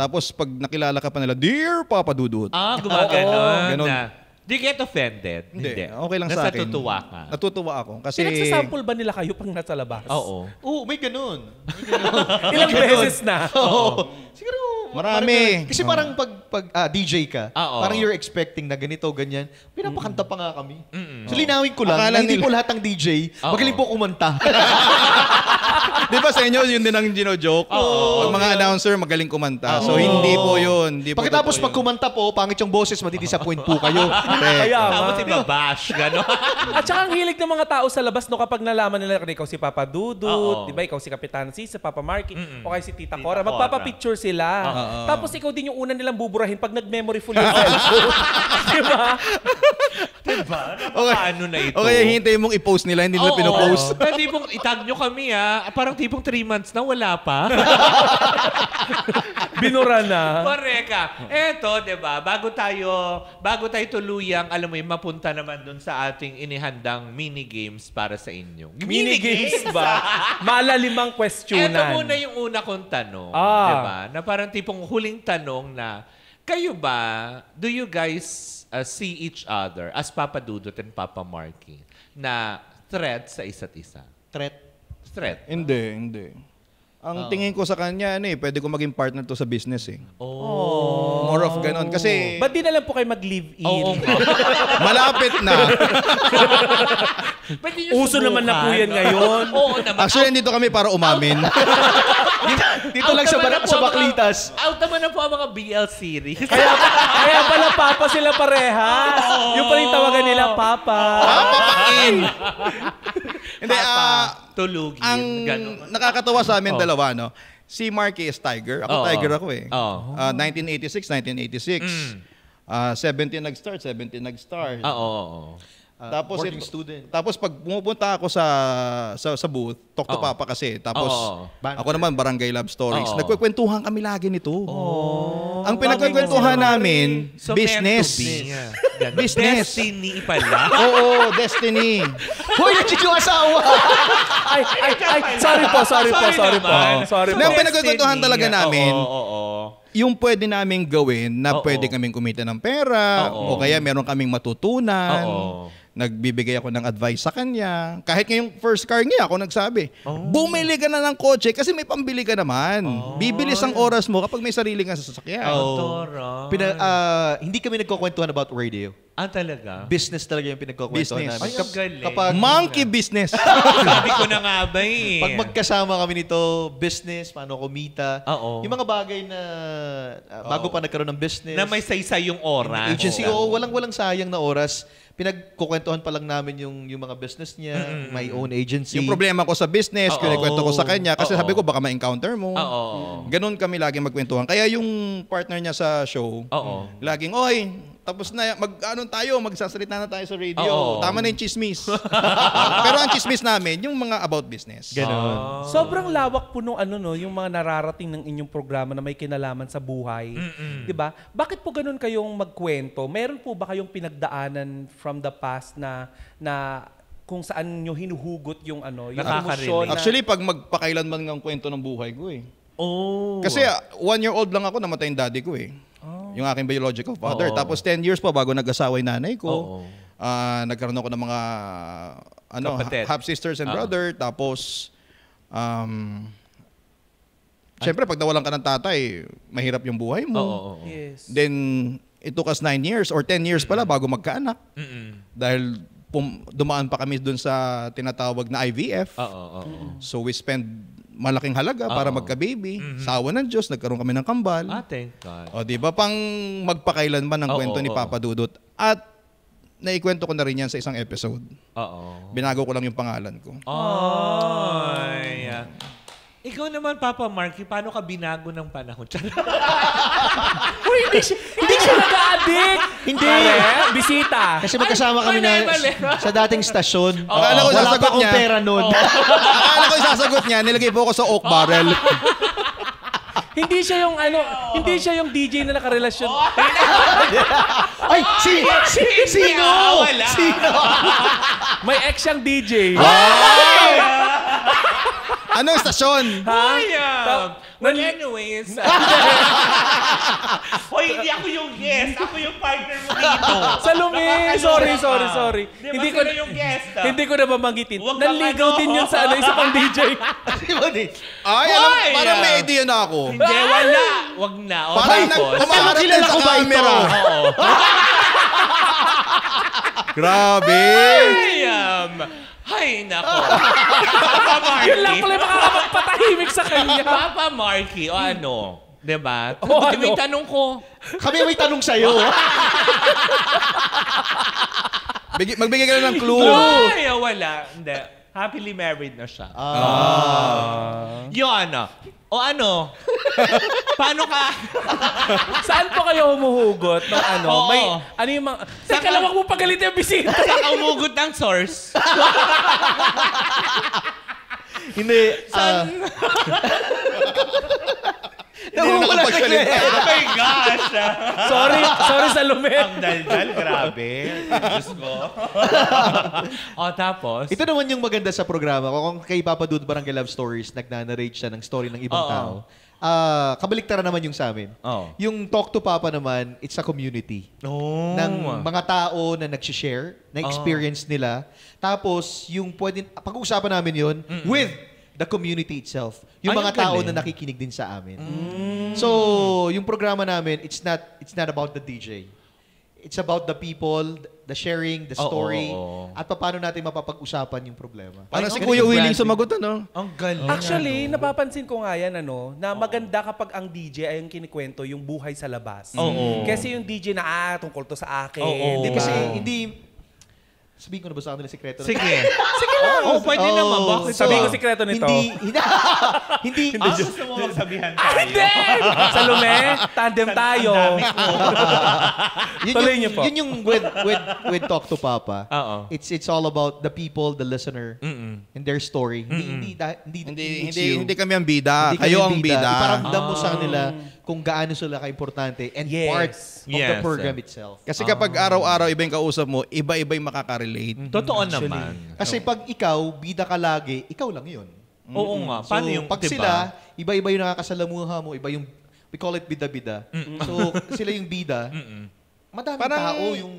Tapos pag nakilala ka pa nila, Dear Papa Dudut. Gumagano. Ganon. Do you get offended? Hindi. Okay lang sa akin. Natutuwa ka? Natutuwa ako. Kasi pinagsasample ba nila kayo pang nasa labas? Oo. May ganun. Ilang beses na? Oo. Siguro marami. Kasi parang pag DJ ka, parang you're expecting na ganito, ganyan. Pinapakanta pa nga kami. So linawin ko lang, na hindi po lahat ng DJ, magaling po kumanta. Di ba sa inyo, yun din ang gino-joke? Pag mga announcer, magaling kumanta. So hindi po yun. Pagkatapos pag kumanta po, pangit yung boses, madidisappoint po kayo. Tapos iba-bash, gano'n. At saka ang hilig ng mga tao sa labas, kapag nalaman nila, ikaw si Papa Dudut, di ba? Ikaw si Kapitan Sisa, Papa Marky, o kaya si Tita Cora, magpapapicture sila. Tapos ikaw din yung una nilang buburahin pag nag-memory full yung cellphone. Diba? Diba? Paano na ito? O kaya hintayin mong i-post nila, hindi nila pinopost. Hindi pong itag nyo kami parang tipong 3 months na wala pa. Binura na. Koreka. Eto, diba? Bago tayo tuluyang, alam mo yung mapunta naman dun sa ating inihandang mini-games para sa inyo. Mini-games ba? Malalimang questionan. Eto muna yung una kong tanong. Diba? Na parang tipong huling tanong na, kayo ba, do you guys see each other as Papa Dudut and Papa Marky na threat sa isa't isa? Threat? Hindi. Ang tingin ko sa kanya, pwede ko maging partner to sa business More of ganon. Kasi ba't di na lang po kayo mag-live-in? Malapit na. Uso naman na po yan ngayon. Actually, nandito kami para umamin. Dito lang sa Baklitas. Out naman na po ang mga BL series. Kaya pala Papa sila parehas. Yung pala yung tawagan nila, Papa. Papain. Hindi, tulugin. Ang nakakatawa sa amin dalawa, si Marky is Tiger. Ako Tiger ako 1986. 17 nag-start. Tapos working student. Tapos pag pumupunta ako sa booth, Talk to Papa kasi. Tapos ako naman Barangay Love Stories. Nagkukwentuhan kami lagi nito. Ang pinagkukwentuhan namin, business. Business. Destiny pala. Oo, destiny. Hoy, yung asawa! Sorry po. Ang pinagkukwentuhan talaga namin, yung pwede naming gawin na pwede kaming kumita ng pera o kaya meron kaming matutunan. Nagbibigay ako ng advice sa kanya. Kahit ngayong first car niya, ako nagsabi, bumili ka na ng kotse kasi may pambili ka naman. Bibilis ang oras mo kapag may sarili kang sasakyan. Hindi kami nagkukwentuhan about radio. Talaga? Business talaga yung pinagkukwentuhan namin. Kapag monkey business. Sabi ko na nga ba Pag magkasama kami nito, business, paano kumita. Yung mga bagay na bago pa nagkaroon ng business. Na may saysay yung oras. Agency, walang sayang na oras. Pinagkukwentuhan pa lang namin yung mga business niya, my own agency. Yung problema ko sa business, kinikwento ko sa kanya kasi sabi ko baka ma-encounter mo. Ganun kami laging magkwentuhan. Kaya yung partner niya sa show, laging, tapos na, magsasalita na tayo sa radio. Tama na yung chismis. Pero ang chismis namin, yung mga about business. Ganon. Sobrang lawak po nung yung mga nararating ng inyong programa na may kinalaman sa buhay. Di ba? Bakit po ganun kayong magkwento? Meron po ba kayong pinagdaanan from the past na kung saan nyo hinuhugot yung yung emosyon na... Actually, pag magpakailanman ng kwento ng buhay ko eh. Kasi 1-year-old lang ako, namatay yung daddy ko eh. Yung aking biological father. Tapos 10 years pa bago nag-asawa yung nanay ko. Nagkaroon ako ng mga half-sisters and brother. Tapos, syempre, pag nawalan ka ng tatay, mahirap yung buhay mo. Yes. Then, it took us 9 years or 10 years pala bago magkaanak. Dahil dumaan pa kami dun sa tinatawag na IVF. So, we spend malaking halaga para magka-baby. Sa awa ng Diyos, nagkaroon kami ng kambal. Thank God. O, di ba? Pang magpakailanman ng kwento ni Papa Dudut. At naikwento ko na rin yan sa isang episode. Binago ko lang yung pangalan ko. Ikaw naman, Papa Marky, paano ka binago ng panahon? Uy, hindi siya nag-a-addict! Hindi! Bisita! Kasi magkasama kami sa dating stasyon. Akala ko wala sasagot pa akong niya. pera nun. Akala ko yung sasagot niya, nilagay po ako sa oak barrel. Hindi siya yung hindi siya yung DJ na nakarelasyon. Ay, sino? Sino? May ex siyang DJ. Ano yung stasyon? Well, anyways. Hoy, hindi ako yung guest. Ako yung partner mo dito. Salome! Sorry. Hindi ko na yung guest. Hindi ko na babanggitin. Nanligaw din yun sa isa pang DJ. Ay, parang may idea na ako. Hindi, wala. Wag na. Parang humaharap din sa camera. Grabe! Hay, nako. Papa Marky. Yun lang pala makakapagpatahimik sa kanya. Papa Marky, o ano? Diba? May tanong ko. Kami may tanong sa'yo. Magbigay ka na ng clue. Ay, wala. Hindi. Happily married na siya. Yun. O ano? Paano ka? Saan po kayo humuhugot ng May, yung mga... Teka lang, wag mo pagalitin yung bisita. Saan ka humuhugot ng source? Hindi. Hindi na nakapagsalita. Oh my gosh! Sorry, Salome. Ang daldal, grabe. Diyos ko. Tapos? Ito naman yung maganda sa programa ko. Kung kay Papa Dude Barangay Love Stories, nag-narrate siya ng story ng ibang tao. Kabaliktaran naman yung sa amin. Yung Talk to Papa naman, it's a community. Ng mga tao na nag-share, na experience nila. Tapos, yung pag-uusapan namin yun with the community itself. Yung mga tao na nakikinig din sa amin. So, yung programa namin, it's not about the DJ. It's about the people, the sharing, the story, at paano natin mapapag-usapan yung problema. Parang si Kuya Willing sumagot, ano? Ang galing. Actually, napapansin ko nga yan, na maganda kapag ang DJ ay yung kinikwento yung buhay sa labas. Kasi yung DJ na, tungkol to sa akin. Kasi hindi... Sabihin ko na ba sa kanila sikreto? Sige. Oo, pwede naman. Bakit? Sabihin ko sikreto nito. Hindi. Gusto mo magsabihan tayo? Hindi! Salome, tandem tayo. Yun yung with Talk to Papa. It's all about the people, the listener, and their story. Hindi kami ang bida. Kayo ang bida. Iparamdam mo sa kanila kung gaano sila ka-importante and part of the program itself. Kasi kapag araw-araw iba yung kausap mo, iba-iba yung makaka-relate. Totoo naman. Kasi pag ikaw, bida ka lagi, ikaw lang yun. Oo nga. Paano yung, pag sila, iba-iba yung nakakasalamuha mo, iba yung, we call it bida-bida. So, sila yung bida, madaming tao yung...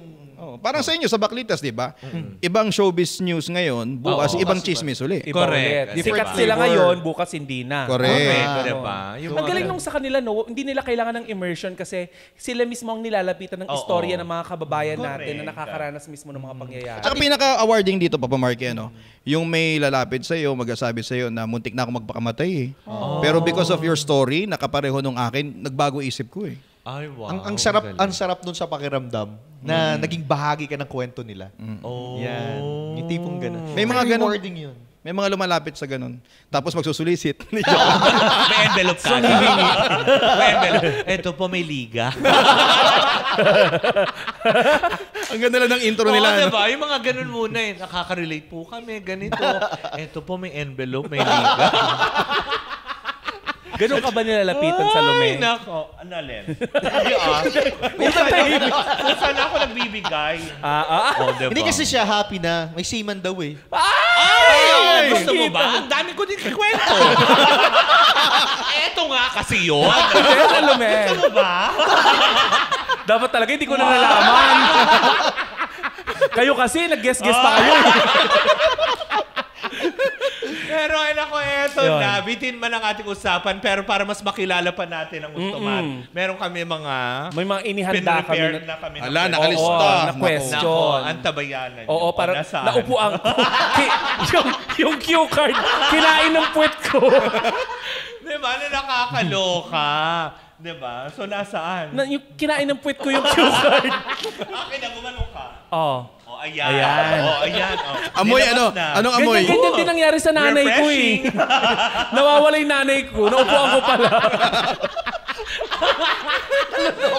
Parang sa inyo, sa Baklitas, di ba? Ibang showbiz news ngayon, bukas ibang chismis uli. Correct. Sikat sila ngayon, bukas hindi na. Correct. Diba? Ang galing nung sa kanila, hindi nila kailangan ng immersion kasi sila mismo ang nilalapitan ng istorya ng mga kababayan natin na nakakaranas mismo ng mga pangyayari. Tsaka pinaka-awarding dito, Papa Marky, yung may lalapit sa'yo, magsasabi sa'yo na muntik na ako magpakamatay Pero because of your story, nakapareho nung akin, nagbago isip ko Ay, wow. Ang sarap nun sa pakiramdam na naging bahagi ka ng kwento nila. Yan. Yung tipong gano'n. May mga ganun. Rewarding yun. May mga lumalapit sa ganun. Tapos magsusulisit. May envelope ka. May envelope. Ito po, may liga. Ang ganda lang ng intro nila. Diba? Yung mga ganun muna eh. Nakaka-relate po kami. Ganito. Ito po, may envelope, may liga. Ganun ka ba nilalapitan sa lume? Ay, nako. Ano, Len? Kung saan ako nagbibigay. Diba? Hindi kasi siya happy na. May seaman daw eh. Ay! Gusto mo ba? Ang dami ko din kikwento. Eto nga kasi yun. Sa lume. Gusto mo ba? Dapat talaga hindi ko na nalaman. Kayo kasi, nag-guess-guess pa kayo. Pero ako, eto na. Bitin man ang ating usapan. Pero para mas makilala pa natin ang Ustoman, meron kami may mga inihanda kami. Na kami nakalista. Na question. Ang tabayanan. Oo, para naupuan ko. yung cue card, kinain ng puwet ko. Diba? Na nakakaloka. Diba? So, nasaan? Yung kinain ng puwet ko yung cue card. Akin na, gumano ka. Ayan. Ayan. Amoy ano? Anong amoy? Ganyan din nangyari sa nanay ko eh. Nawawala yung nanay ko. Naupuan ko pala.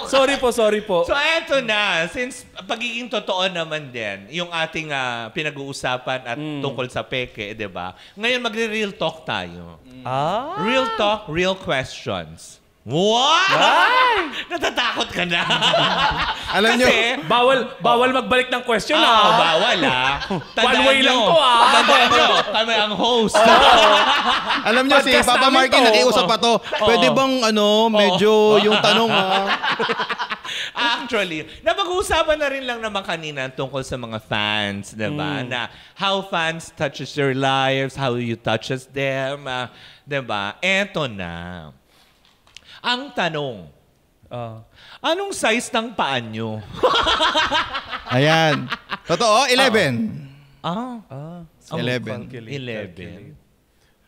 Sorry po. So, eto na. Since pagiging totoo naman din, yung ating pinag-uusapan at tungkol sa peke, di ba? Ngayon, magre-real talk tayo. Real talk, real questions. What? Natatakot ka na. Alam nyo, bawal magbalik ng question bawal One way lang to Tandaan nyo, kami ang host. Alam nyo, si Papa Marky nakiusap pa to. Pwede bang medyo yung tanong Actually, napag-uusapan na rin lang naman kanina tungkol sa mga fans, diba? Na how fans touches your lives, how you touches them, diba? Eto na. Ang tanong, anong size ng paan nyo? Ayan. Totoo, 11. 11.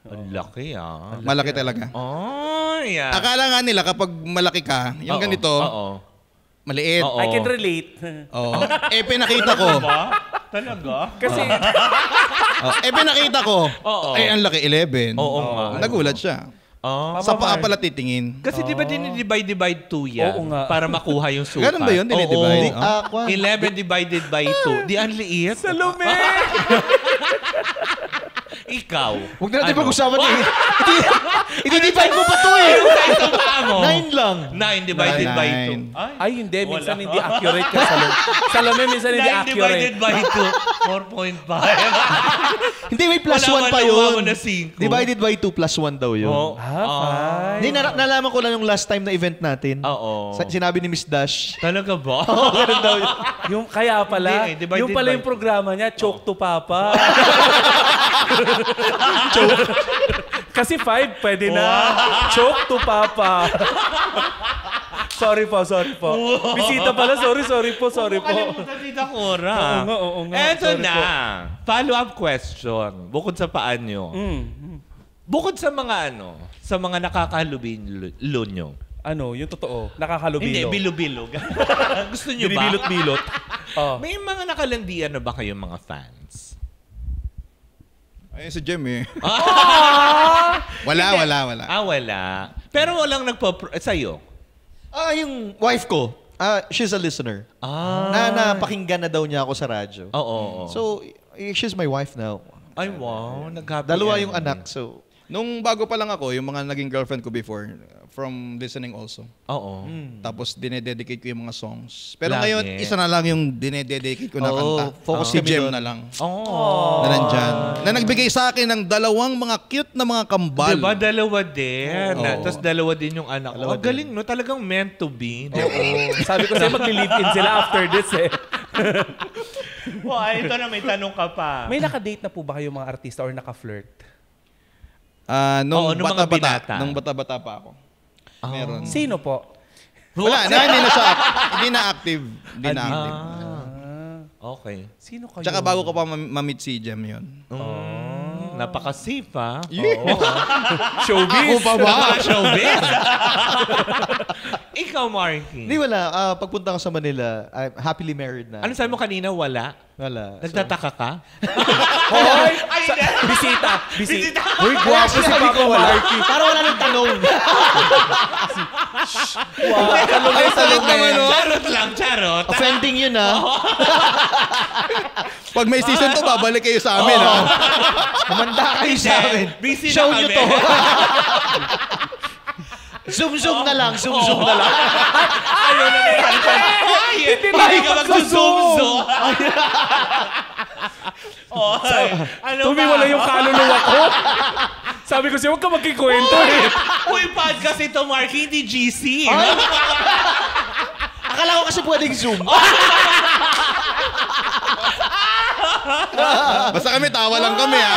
Ang laki Malaki talaga. Yeah. Akala nga nila kapag malaki ka, yung ganito, maliit. I can relate. Pinakita ko. Talaga? Kasi... pinakita ko. Ang laki 11. Nagulat siya. Sa paa pala titingin. Kasi di ba divide 2 yan? Oo nga. Para makuha yung sukat. Ganun ba yun? Dinidivide? 11 divided by 2. Di ang liit. Sa lume! Ikaw. Huwag na natin pag-usapan i-divide mo pa to eh. Anong size ng paa mo? 9 lang. 9 divided by 2. Ay, hindi. Minsan hindi accurate ka sa lume. Sa lume, minsan hindi 9 divided accurate. by 2. 4.5. Hindi, may plus 1 pa yun. Na 5. Divided by 2 plus 1 daw yun. Hindi, nalaman ko lang yung last time na event natin. Sinabi ni Miss Dash. Talaga ba? Ganun daw yun. Yung kaya pala, yung pala yung programa niya, Choke to Papa. Kasi 5, pwede na. Choke to Papa. Sorry po. Bisita pala, sorry po. Kalimutan Tita Cora. Oo nga. Eto na. Follow-up question. Bukod sa paan nyo. Bukod sa mga sa mga nakakahalubilo nyo. Yung totoo? Nakakalubilo? Hindi, bilo-bilo. Gusto nyo ba? Binibilot-bilot. May mga nakalandian na ba kayong mga fans? Ay, si Jem eh. Wala. Wala. Pero walang sa'yo? Yung wife ko. She's a listener. Na napakinggan na daw niya ako sa radyo. Oo. So, she's my wife now. Ay, wow. Dalawa yung anak, so... Nung bago pa lang ako, yung mga naging girlfriend ko before, from listening also. Oo. Tapos dinededicate ko yung mga songs. Pero ngayon, isa na lang yung dinededicate ko na kanta. Focus si Jem na lang. Na nandyan. Na nagbigay sa akin ng 2 mga cute na mga kambal. Diba? 2 din. Tapos 2 din yung anak. Galing, no? Talagang meant to be. Sabi ko sa'yo, magli-live-in sila after this eh. Ito na, may tanong ka pa. May nakadate na po ba kayo mga artista or naka-flirt? Nung bata-bata pa ako. Meron. Sino po? Wala, hindi na active. Okay. Sino kayo? Tsaka bago ko pa ma-meet si Jem yun. Napaka-safe, ha? Showbiz. Ako pa ba? Showbiz. Ikaw, Marky. Hindi, wala. Pagpunta ko sa Manila, I'm happily married na. Ano sabi mo kanina? Wala? Wala. Nagtataka ka? Hoy! Bisita! Uy, gwapo si Papa Marky. Para wala nang tanong. Salot naman, no? Charot lang, charot. Offending yun, Pag may season 2, babalik kayo sa amin, ha? Kumanda kayo sa amin. Busy Show na nyo kami. to. Zoom na lang. Ayaw na Hindi ka mag-zoom. Tumiwala yung kaluluwa ko. Sabi ko siya, huwag ka magkikwento eh. Uy, podcast ito, Marky, hindi GC. Akala ko kasi pwedeng zoom. Basta kami, tawa lang kami, ha?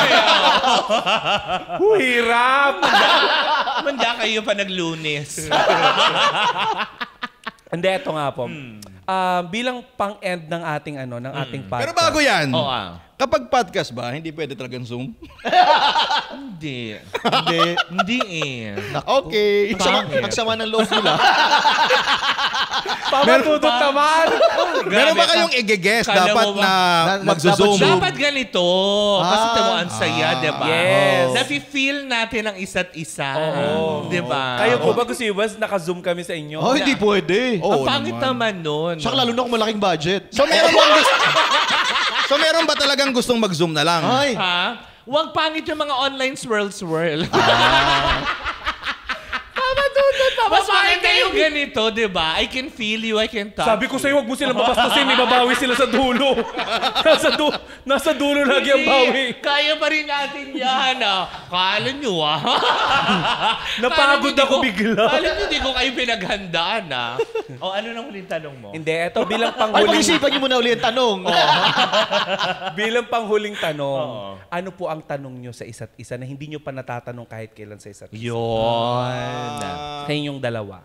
Hirap. Manda kayo pa nag-Lunes. Hindi, ito nga po. Bilang pang-end ng ating ating podcast. Pero bago yan, Oo, kapag podcast ba, hindi pwede talagang Zoom? Hindi eh. Okay. Ang sama ng loob nila. Pamatudot naman. Meron ba kayong i-guess dapat na mag-zoom? Dapat ganito. Kasi tamuan saya, di ba? Yes. Nafi-feel natin ang isa't isa. Di ba? Kayo po ba gusto nyo ba naka-zoom kami sa inyo? Oh, hindi pwede. Ang pangit naman nun. Saka lalo na kung malaking budget. So meron ba talagang gustong mag-zoom na lang? Ay. Ha? Huwag pangit yung mga online swirl-swirl. Mas maganda yung ganito, di ba? I can feel you, I can touch. Sabi ko sa'yo, huwag mo silang babastusin. May babawi sila sa dulo. Nasa dulo lagi ang bawi. Kaya pa rin natin yan, Kala nyo, Napagod ako bigla. Kala nyo, hindi ko kayo pinaghandaan, O, ano nang huling tanong mo? Hindi, eto bilang Ay, panghuling... pag-isipan niyo muna uli ang tanong. Bilang panghuling tanong, ano po ang tanong nyo sa isa't isa na hindi nyo pa natatanong kahit kailan sa isa't isa? Yun. Sa inyong dalawa.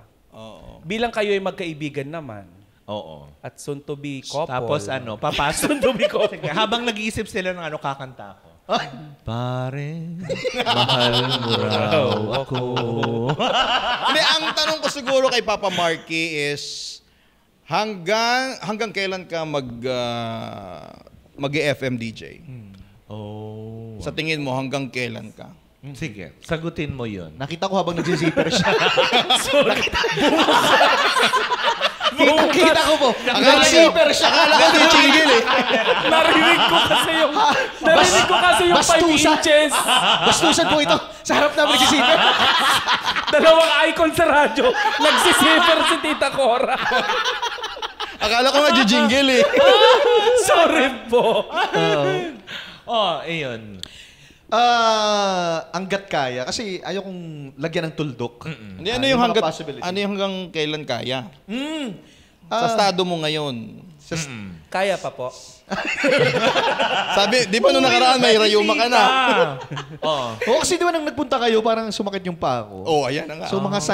Bilang kayo ay magkaibigan naman. Oo. At soon to be couple. Tapos papasok. Soon to be couple. Habang nag-iisip sila ng kakanta ko. Pare, mahal mo raw ako. Hindi, ang tanong ko siguro kay Papa Marky is hanggang kailan ka mag-FM DJ? Sa tingin mo, hanggang kailan ka? Sige, sagutin mo yun. Nakita ko habang nag-zipper siya. Kita ko po. Nag-zipper siya. Akala ko nag-jingle eh. Narinig ko kasi yung 5 inches. Bastusan po ito. Sa harap namin nag-zipper. Dalawang icon sa radyo. Nag-zipper si Tita Cora. Akala ko nag-jingle eh. Sorry po. Ayun. Hanggat kaya. Kasi ayaw kong lagyan ng tuldok. Hindi, ano yung hanggang kailan kaya? Sa estado mo ngayon. Kaya pa po. Sabi, di ba nung nakaraan may rayuma ka na? Oo, kasi di ba nang nagpunta kayo, parang sumakit yung paa ko. Oo, ayan na nga. So mga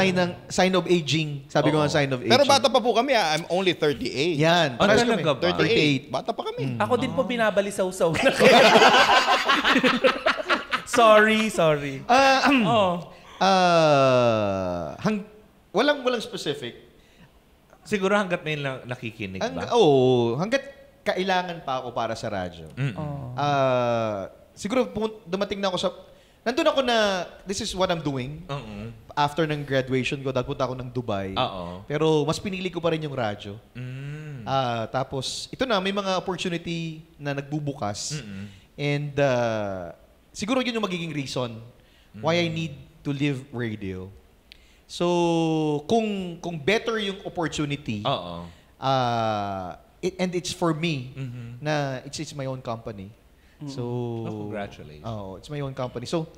sign of aging. Sabi ko nga sign of aging. Pero bata pa po kami, I'm only 38. Yan. Talaga ba? 38. Bata pa kami. Ako din po binabalisaw-saw na. Sorry. Walang specific. Siguro hanggat may nakikinig ba? Hanggat kailangan pa ako para sa radyo. Siguro dumating na ako sa... Nandun ako na, this is what I'm doing. After ng graduation ko, punta ako ng Dubai. Pero mas pinili ko pa rin yung radyo. Tapos, ito na, may mga opportunity na nagbubukas. And siguro yun yung magiging reason why I need to leave radio. So, kung better yung opportunity, and it's for me, na it's my own company. So, congratulations. It's my own company. So,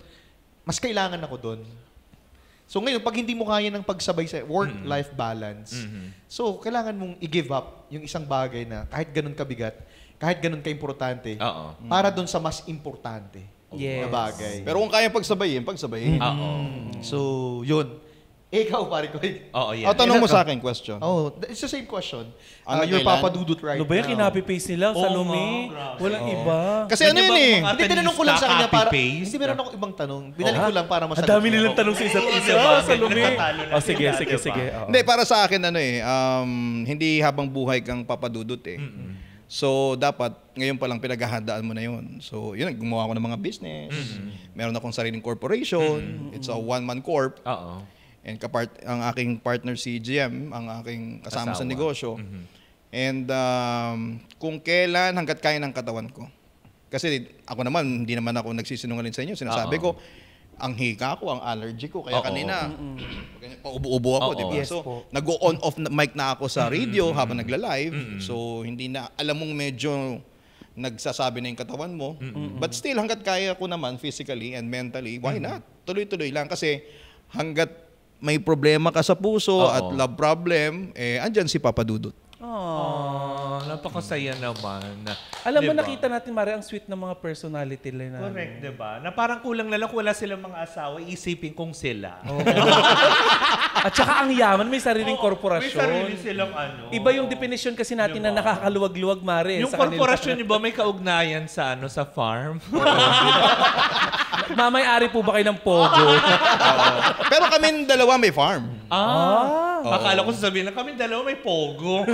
mas kailangan ako doon. So, ngayon, pag hindi mo kaya ng pagsabay sa work-life balance, so, kailangan mong i-give up yung isang bagay na kahit ganun kabigat, kahit ganun ka-importante, para doon sa mas importante na bagay. Pero kung kaya pagsabayin. So, yun. Ikaw, pare ko. Tanong mo sa akin, question. It's the same question. kailan? Your Papa Dudut right Ano ba yung now. kinapi-paste nila? Salome? Walang iba. Kasi ano yun eh. Hindi, tinanong ko lang sa kanya para... Hindi, meron ako ibang tanong. Binalik ko lang para masagot. Ang dami nilang tanong sa isa't isa. Salome. Sige. Hindi, para sa akin, hindi habang buhay kang Papa Dudut eh. So, dapat ngayon pa lang pinaghahandaan mo na yun. So, yun, gumawa ako ng mga business. Meron akong sariling corporation. It's a one-man corp. And ang aking partner si GM, ang aking kasama sa negosyo. And kung kailan, hanggat kaya ng katawan ko. Kasi ako naman, hindi naman ako nagsisinungaling sa inyo. Sinasabi ko, ang hika ko, ang allergy ko. Kaya kanina, paubo-ubo ako, di ba? So, nag-on off mic na ako sa radio habang nagla-live. So, hindi na, alam mong medyo nagsasabi na yung katawan mo. But still, hanggat kaya ko naman physically and mentally, why not? Tuloy-tuloy lang. Kasi hanggat may problema ka sa puso at love problem, andyan si Papa Dudut. Napakasaya naman. Alam mo, nakita natin, Mare, ang sweet ng mga personality nila. Correct, diba? Na parang kulang na lang kung wala silang mga asawa, isipin kung sila. At saka ang yaman, may sariling korporasyon. May sarili silang Iba yung definition kasi natin na nakakaluwag-luwag, Mare. Yung korporasyon, iba may kaugnayan sa sa farm. Mamay-ari po ba kayo ng Pogo? Pero kami dalawa may farm. Akala ko sasabihin na kami dalawa may Pogo.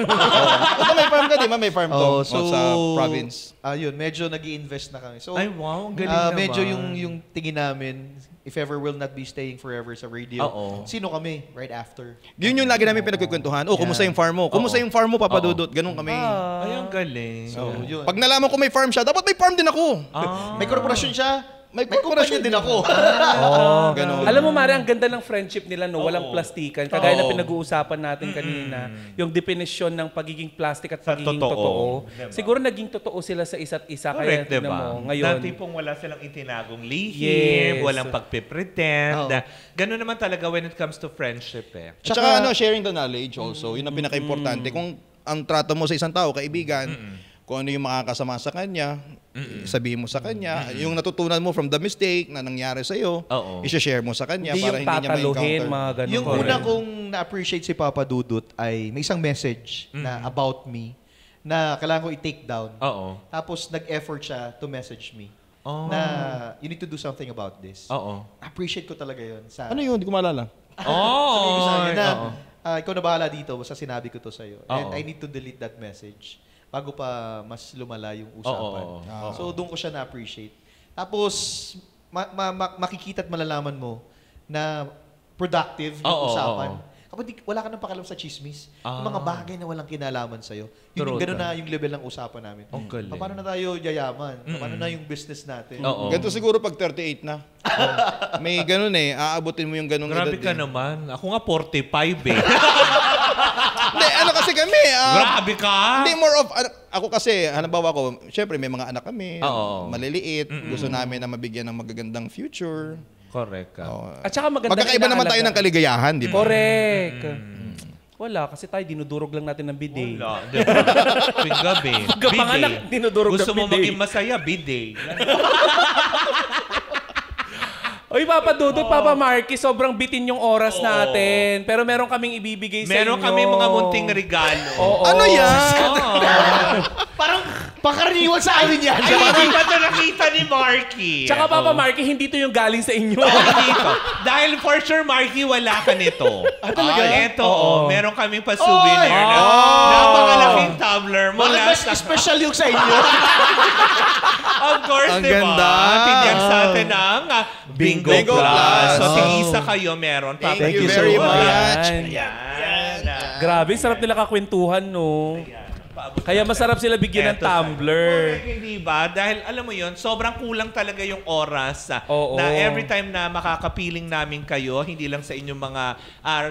May farm ka, di ba? May farm to so, sa province. Yun, medyo nag-i-invest na kami. So, ay, wow, ang galing naman. Medyo yung tingin namin, if ever will not be staying forever sa radio, sino kami right after? Yun yung lagi namin pinagkukwentuhan. Kumusta yung farm mo? Kumusta yung farm mo, Papa Dudut? Ganun kami. Ay, ang galing. So, pag nalaman ko may farm siya, dapat may farm din ako. May korporasyon siya. May korporasyon din ako. Ganun. Alam mo, Mare, ang ganda ng friendship nila, no? Walang plastikan. Kagaya na pinag-uusapan natin kanina, yung definition ng pagiging plastic at pagiging totoo. Diba? Siguro naging totoo sila sa isa't isa. Correct, kaya diba? mo, ngayon. Dati pong wala silang itinagong lihim, walang pagpipretend. Ganun naman talaga when it comes to friendship. Tsaka sharing the knowledge also. Yun ang pinaka-importante. Kung ang trato mo sa isang tao, kaibigan, kung ano yung makakasama sa kanya, sabihin mo sa kanya. Yung natutunan mo from the mistake na nangyari sa'yo, i-share mo sa kanya para hindi niya ma-encounter. Yung una kong na-appreciate si Papa Dudut ay may isang message na about me na kailangan ko i-take down. Tapos nag-effort siya to message me na you need to do something about this. Appreciate ko talaga yun. Ano yun? Hindi ko maalala. Sabi ko sa akin na ikaw na bahala dito, basta sinabi ko to sa'yo. And I need to delete that message bago pa mas lumala yung usapan. So, doon ko siya na-appreciate. Tapos, makikita at malalaman mo na productive yung usapan. Kapag wala ka nang pakialam sa chismis, yung mga bagay na walang kinalaman sa'yo, yung gano'n na yung level ng usapan namin. Paano na tayo yayaman? Paano na yung business natin? Ganito siguro pag 38 na. May gano'n aabutin mo yung gano'ng edad. Grabe ka naman. Ako nga 45 Hindi, kasi kami. Grabe ka! Hindi, more of, ako kasi, halimbawa ko, syempre may mga anak kami, maliliit, gusto namin na mabigyan ng magagandang future. Correct ka. At saka maganda magkakaiba naman tayo ng kaligayahan, di ba? Correct. Wala, kasi tayo dinudurog lang natin ng bidet. Wala, di ba? Tuwing gabi. Pagkapanganak, dinudurog ng bidet. Gusto mo maging masaya, bidet. Oy, Papa Dudut, Papa Marky, sobrang bitin yung oras natin. Pero meron kaming ibibigay sa inyo. Meron kaming mga munting regalo. Ano yan? Parang pakaraniwan sa amin yan. Ay, hindi ba ito nakita ni Marky? Tsaka Papa Marky, hindi to yung galing sa inyo. Hindi ito. Dahil for sure, Marky, wala ka nito. Talaga? Ito, meron kaming pa-souvenir na napakalaking tumbler mula sa... special yung sa inyo. Of course, ang diba? ganda. Tinyan sa atin ang Bingo Plus. So, tig-isa kayo meron. Thank you very much. Grabe, sarap nila kakwentuhan, no? Kaya masarap sila bigyan ng tumbler. Correct, hindi ba? Dahil alam mo yon, sobrang kulang talaga yung oras na every time na makakapiling namin kayo, hindi lang sa inyong mga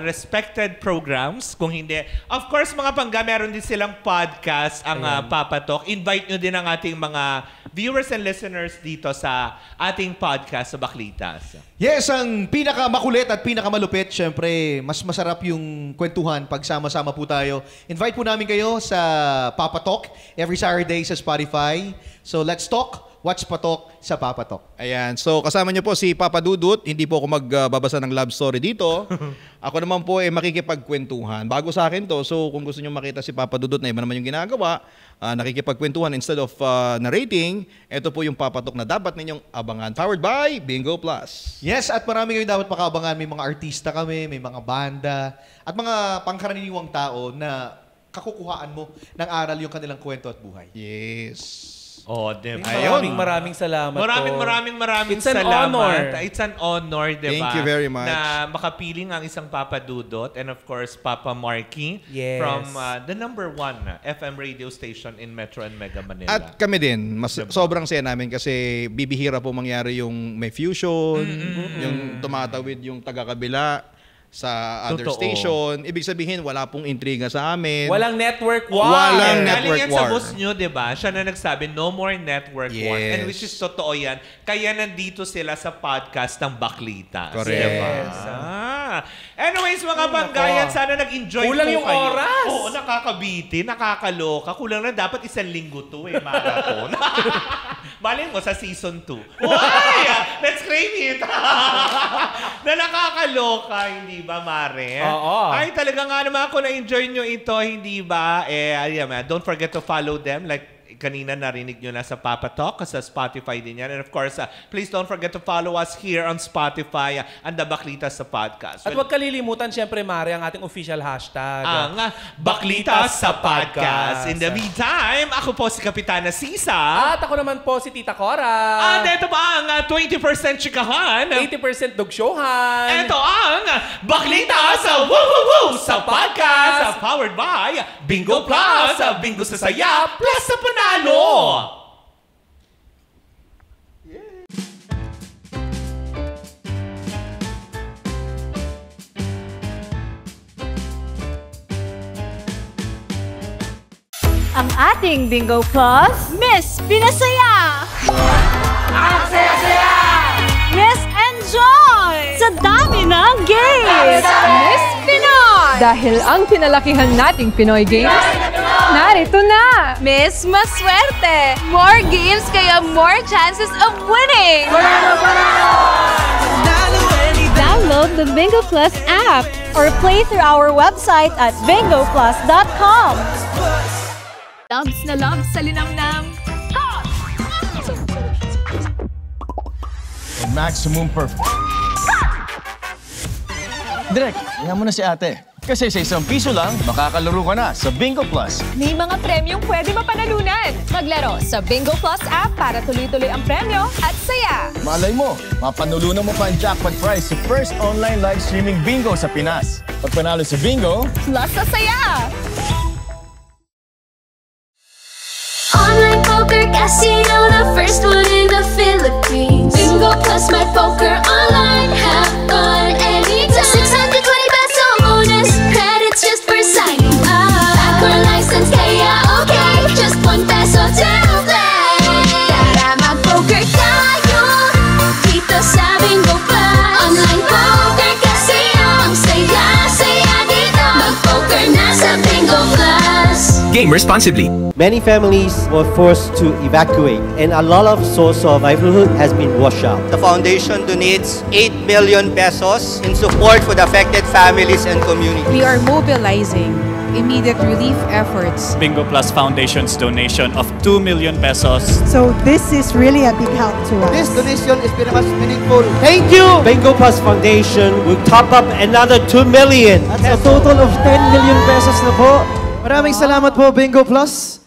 respected programs, kung hindi. Of course, mga pangga, meron din silang podcast, ang Papa Talk. Invite nyo din ang ating mga viewers and listeners dito sa ating podcast sa Baklitas. Yes, ang pinakamakulit at pinakamalupit, syempre, mas masarap yung kwentuhan pag sama-sama po tayo. Invite po namin kayo sa Papa Talk every Saturday sa Spotify. So let's talk. Watch Patok sa Papa Talk. Ayan. So kasama niyo po si Papa Dudut. Hindi po ako magbabasa ng love story dito. Ako naman po makikipagkwentuhan. Bago sa akin to. So kung gusto niyo makita si Papa Dudut na iba naman yung ginagawa, nakikipagkwentuhan instead of narrating, ito po yung Papa Talk na dapat ninyong abangan. Powered by Bingo Plus. Yes, at marami kayong dapat makaabangan. May mga artista kami, may mga banda, at mga pangkaraniwang tao na kakukuhaan mo ng aral yung kanilang kwento at buhay. Yes. Oh, diba? Maraming salamat Maraming It's an salamat. honor. It's an honor, diba? Thank you very much. Na makapiling ang isang Papa Dudut and of course, Papa Marky from the #1 FM radio station in Metro and Mega Manila. At kami din, sobrang saya namin kasi bibihira po mangyari yung may fusion, yung tumatawid yung taga-kabila sa other station. Ibig sabihin, wala pong intriga sa amin. Walang network war. Walang network Galing yan war. sa boss nyo, diba? Siya na nagsabi, no more network war. And which is totoo yan. Kaya nandito sila sa podcast ng Baklitas. Correct. Diba? Anyways, mga banggayan, sana nag-enjoy Kulang po yung kayo. oras. Oo, nakakabiti, nakakaloka. Kulang na dapat 1 linggo to marathon. Malin mo sa season 2. Why? Let's claim it. Na nakakaloka, hindi ba, Mare? Oo. Ay, talaga nga naman kung na-enjoy nyo ito, hindi ba? Don't forget to follow them. Like, kanina narinig nyo na sa Papa Talk, sa Spotify din yan. And of course, please don't forget to follow us here on Spotify and the Baklitas sa podcast. At huwag kalilimutan, syempre, Mare, ang ating official hashtag. Ang Baklitas sa podcast. In the meantime, ako po si Kapitana Sisa. At ako naman po si Tita Cora. At ito ba ang 20% chikahan? 80% dugsyuhan. Ito ang Baklitas sa sa podcast. Powered by Bingo Plus. Bingo sa saya, plus sa panalo. Ang ating Bingo Plus, Miss Pinasaya! Ang saya-saya! Miss Enjoy! Sa dami ng games! Miss Pinoy! Dahil ang pinalakihan nating Pinoy Games, narito na! Miss Maswerte! More games kaya more chances of winning! Download the Bingo Plus app or play through our website at bingoplus.com. Loves na loves sa linamnam. Maximum perfect. Direk, iyan mo na si ate. Kasi sa ₱1 lang, makakalaro ka na sa Bingo Plus. May mga premyong pwede mapanalunan. Maglaro sa Bingo Plus app para tuloy-tuloy ang premyo at saya. Malay mo, mapanulunan mo pa ang jackpot prize sa first online live streaming bingo sa Pinas. Pag panalo sa bingo, plus sa saya. Online poker casino, the first one in the Philippines. Bingo Plus My Poker Online, have fun anytime. 620 peso bonus, credits just for signing up. Backer license, kaya okay, just ₱1 to play. Tara mag-poker tayo, dito sa Bingo Plus. Online poker casino, ang saya-saya dito. Mag-poker na sa Bingo Plus. Game responsibly. Many families were forced to evacuate, and a lot of source of livelihood has been washed out. The foundation donates 8 million pesos in support for the affected families and community. We are mobilizing immediate relief efforts. Bingo Plus Foundation's donation of 2 million pesos. So this is really a big help to us. This donation is very much meaningful. Thank you! Bingo Plus Foundation will top up another 2 million. That's a total of 10 million pesos na po. Maraming salamat po, Bingo Plus.